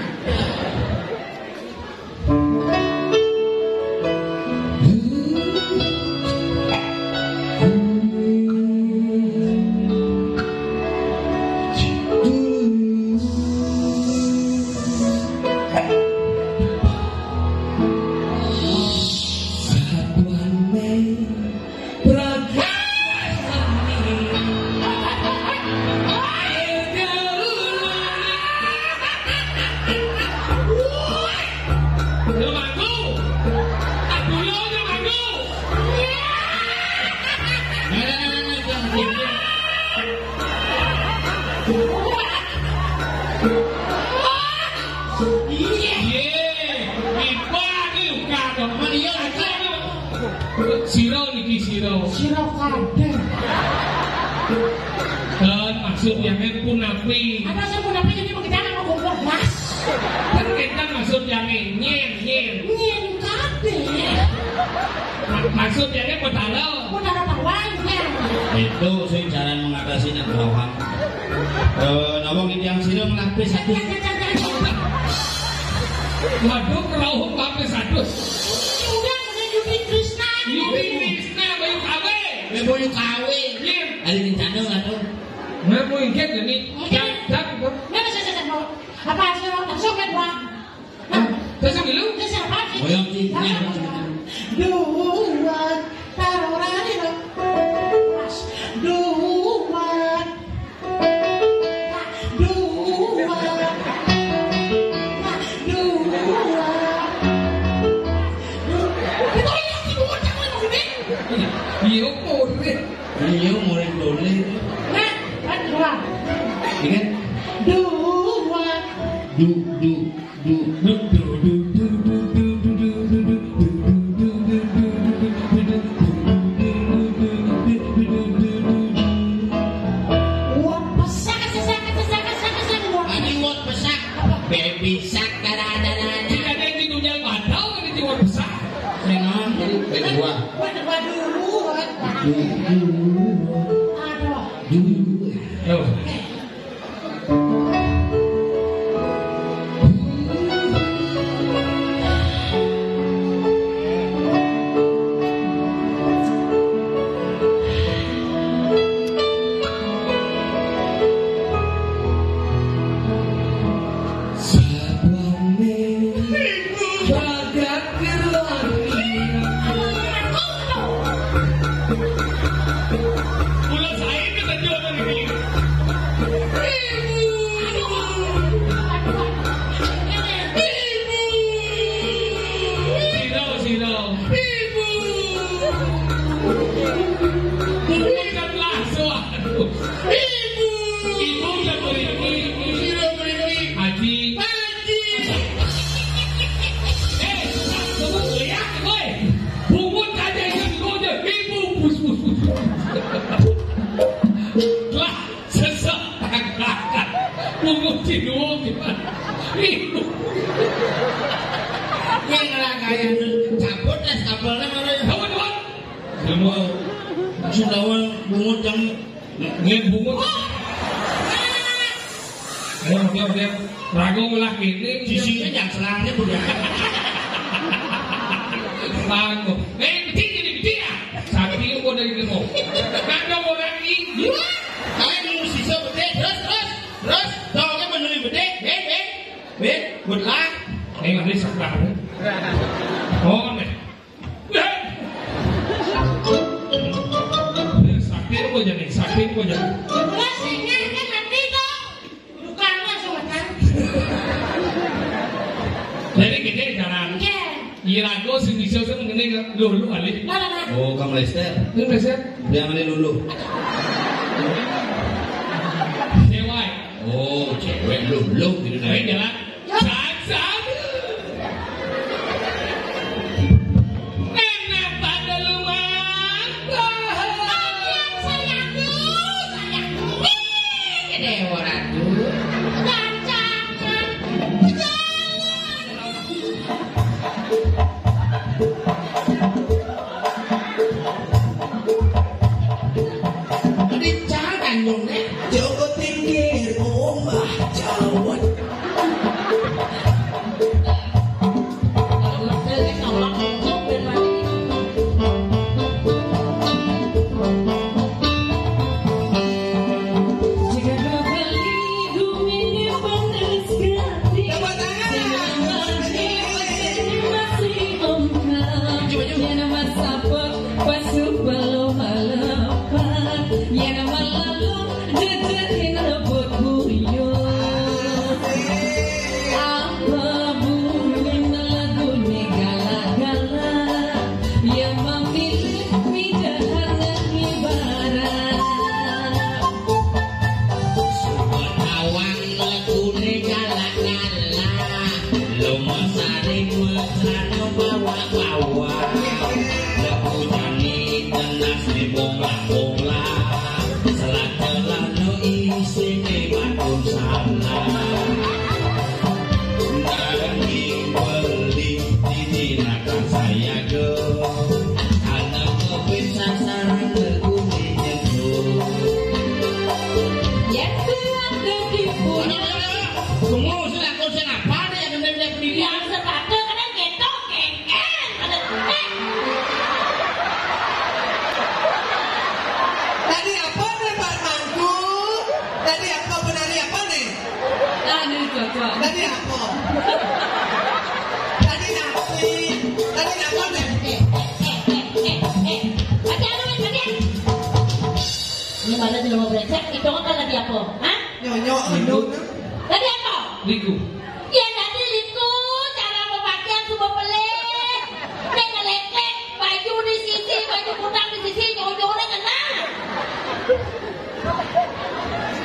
Siro kader.
Dan maksudnya punapi.
Apa sih punapi jadi kita mau goblok gas.
Kan kita maksudnya nyen
kader.
Maksudnya petalo.
Putara tawannya.
Itu sih cara mengatasi kerawang. Nawang ini yang sini melapis 1.
Waduh, kerawang lapis 1.
Udah Yudi Krishna.
Bayu kawe.
Bayu kawe. Ada rencana nggak tuh?
Nggak mungkin jadi.
Apa sih lo langsung kan bang?
Terus dulu.
Terus apa sih?
Boyong sih.
Duan taruhan itu. Duan.
Iya, mulai dole.
Nah, kan dua.
Ingat?
Dua. Wah, pesak.
Ani mau pesak. Baby sak kadang-kadang.
Jika ada yang didunia batau, ada yang jiwa besar.
Senang, jadi baik dua.
Dua dulu.
Aduh. Mulut saya kita jual ini. Siro. Bukanlah suatu. Ibu yang beri. Haji. Sebut lihat gue. Bungut aja yang gue ibu bus. Lah sesat. Bungut ciduo gimana? Ibu.
Yang ngelakain cabut lah kabelnya mana?
Kawan.
Semua sudah bungut yang
Bungut. Dia ragu lah ini.
sisinya yang selangnya bukan.
Ragu. Kecil ya. Sapi gua dari demo. Kagak mau lagi.
Saya minum sisa bede terus. Tahunya menuri bede. Buatlah.
Nggak bisa sekarang. Oh nih. Sakit kok jadi.
Belas ini kan nanti dong. Bukannya sobat.
Jadi gini jalan. Irago sing bisa sing ngene lulu ali.
Nah.
Oh, kamu Lester.
Ini Lester.
Yang ini lulu. Oh, cewek belum gitu
Ayo
nih.
jalan. Cacat. Enak pada lumayan.
Sayangku.
Gede orang tuh. Jangan dong, Nek. Joko tinggi, ombak jauh.
Liku.
Ya tadi liku cara pemakaian semua pelik. Ngelek-lek baju di sisi, baju kutang di sisi, jauh-jauhnya kena.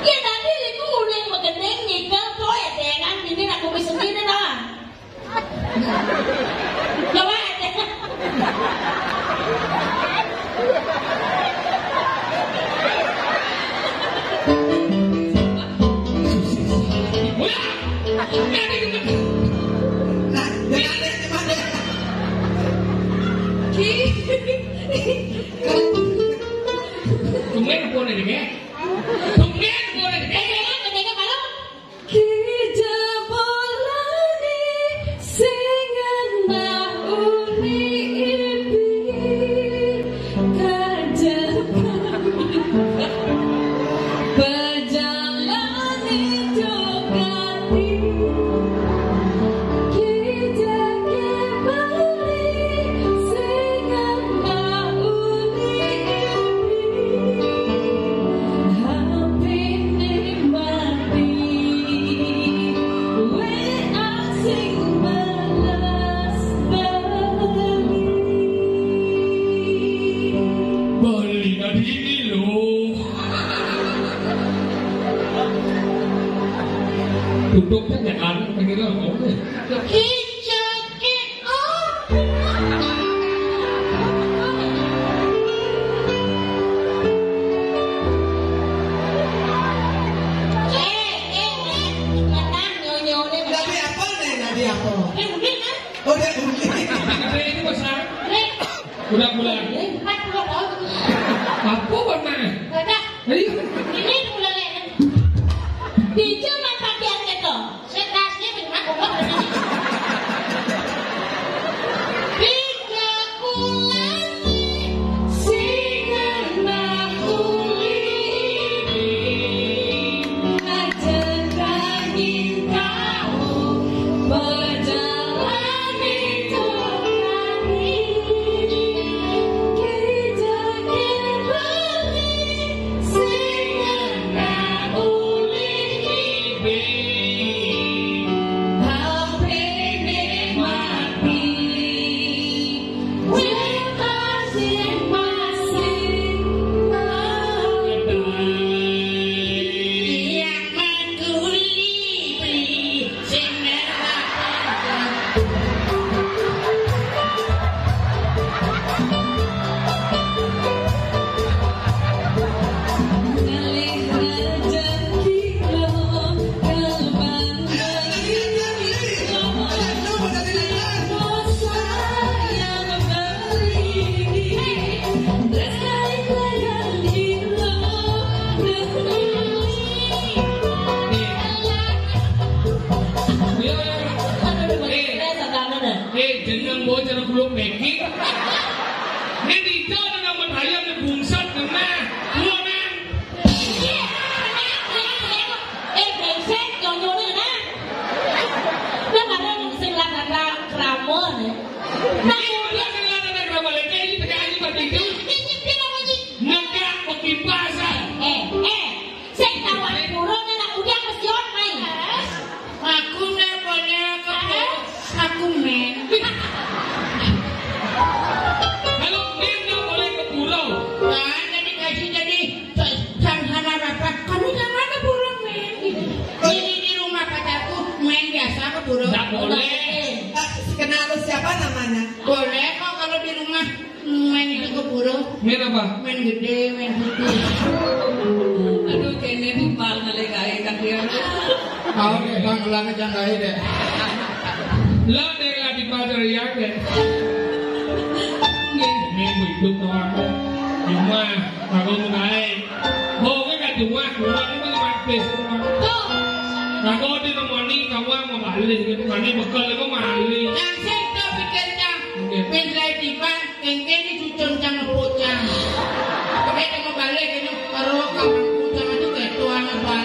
Ya tadi liku udah mengeneng nyikel tuh ya dengan ini aku bisa sendiri dah. Coba aja.
Tumben boleh deh. Tumben boleh deh. Duduknya jangan begitu oke. Udah bulan. Apa warna?
Ini bulan. Dijam apa biar gitu? Sekasnya dengan aku Sing kawan burung nek udah mesti on main. Aku ndak boleh aku men.
Kalau men nggak boleh ke pulau.
Nah, jadi sama bapak. Kamu sama ke burung men. Ini di rumah pacarku main biasa ke burung.
Nggak boleh.
Kenal siapa namanya?
Boleh kok kalau di rumah main itu ke burung.
Men apa?
Main gede, main putih.
Aduh, kayaknya di mal ngelekai kan dia.
Kau deh, kau ulang aja nggak deh.
Lah deh lah di pasar ya deh. Men hidup doang. Cuma kalau mau naik, mau kan cuma itu mati semua. Kalau di rumah ni kamu mau balik, mana bekal itu balik.
Yang saya pikirnya, penilai tiba, kengkeng ini cucun jangan bocah. Tapi kamu balik ini, kalau kamu bocah itu kayak tuan apa?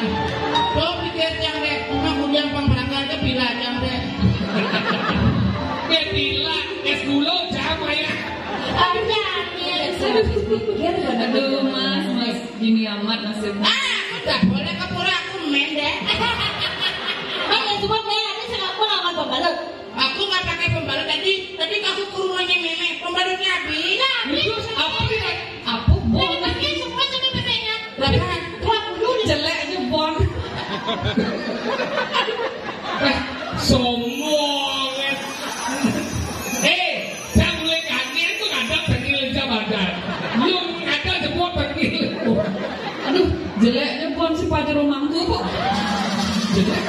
Kau pikir yang deh, kemudian pembelakangan ke bila yang deh.
Bila es gula sama ya.
Ada
Saya pikir aduh mas gini amat nasibnya.
aku tak boleh ke pura aku main deh. Cuma ini aku nggak pembalut. Aku nggak pakai pembalut tadi aku ke rumahnya meme pembalutnya habis.
Apa bon?
Pakai semua sama memenya. Berapa?
Jelek aja bon.
Sombong. Saya mulai kaget itu ada penil jabatan. Lu ada semua penil.
Aduh, jeleknya bon si pacar rumahku kok.
Jelek.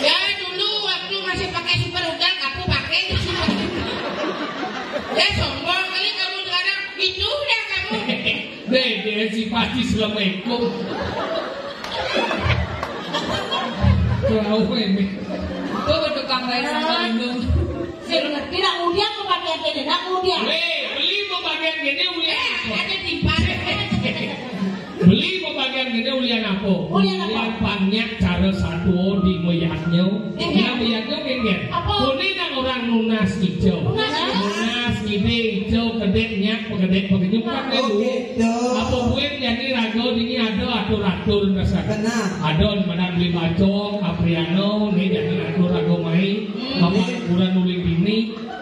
Ya dulu waktu masih pakai super udang aku pakai di sini. Ya sombong kali kamu sekarang itu udah kamu.
Deh si pasti Assalamualaikum. Tahu ini.
Tuh tukang baik sama lindung.
Tidak mudia aku pakai gini, tidak mudia.
Beli pembagian gini ulian apa?
Ada di mana?
Beli pembagian gini ulian apa? Ulian banyak cara satu di moyaknya. Yang moyaknya gini. Kuning kan orang nunas hijau. Nunas gini hijau kedeknya pegedek pegenyukan dulu. Apa buat jadi rago ini ada atur-atur dasar. Adon mana beli bacok, apriano, nih jadi rago main. Apa ukuran uling ini.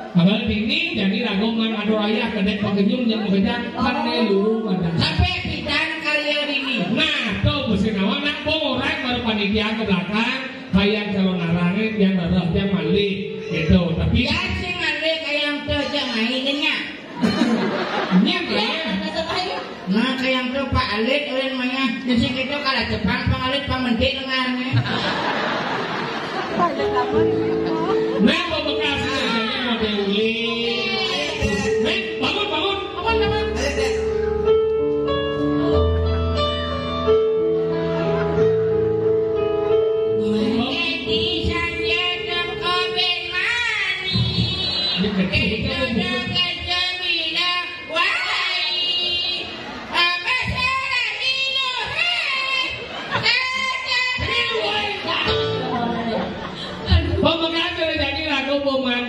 Kalau ini jadi rago main adu raya kedek pegenyum yang berbeda kan dulu pada.
Sampai bidan kalian ini.
Nah, tuh mesin awal nak orang baru panitia ke belakang, kayak calon narangin yang darahnya malik gitu. Tapi
Ya sih ngale kayak yang tuh aja mainnya.
nyet ya.
Nah kayak yang tuh Pak Alit orang mainnya. Di sini itu kalau Jepang Pak Alit Pak Mendik dengarnya.
Nah, pembekasnya jadi model uli. Bangun.
Apa?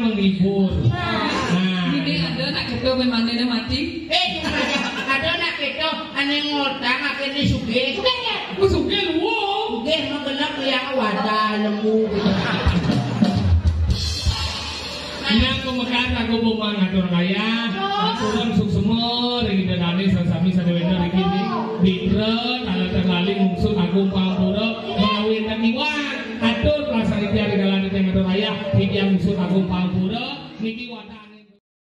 Menghibur.
Ini ada nak ketua memandainya mati.
Ada anak itu aneh ngotang akhirnya sugih.
Sugih lu.
Sugih mau genap yang wadah lembu.
Yang pemekan aku bumang atur kaya, aturan suk semua, ring dedane sesami sadewena ring ini, ditret, ala terlaling ngungsut agung pangpura, mengawin dan iwan, atur pelaksanaan regalan itu yang atur kaya, hingga ngungsut agung pangpura, niki wadah.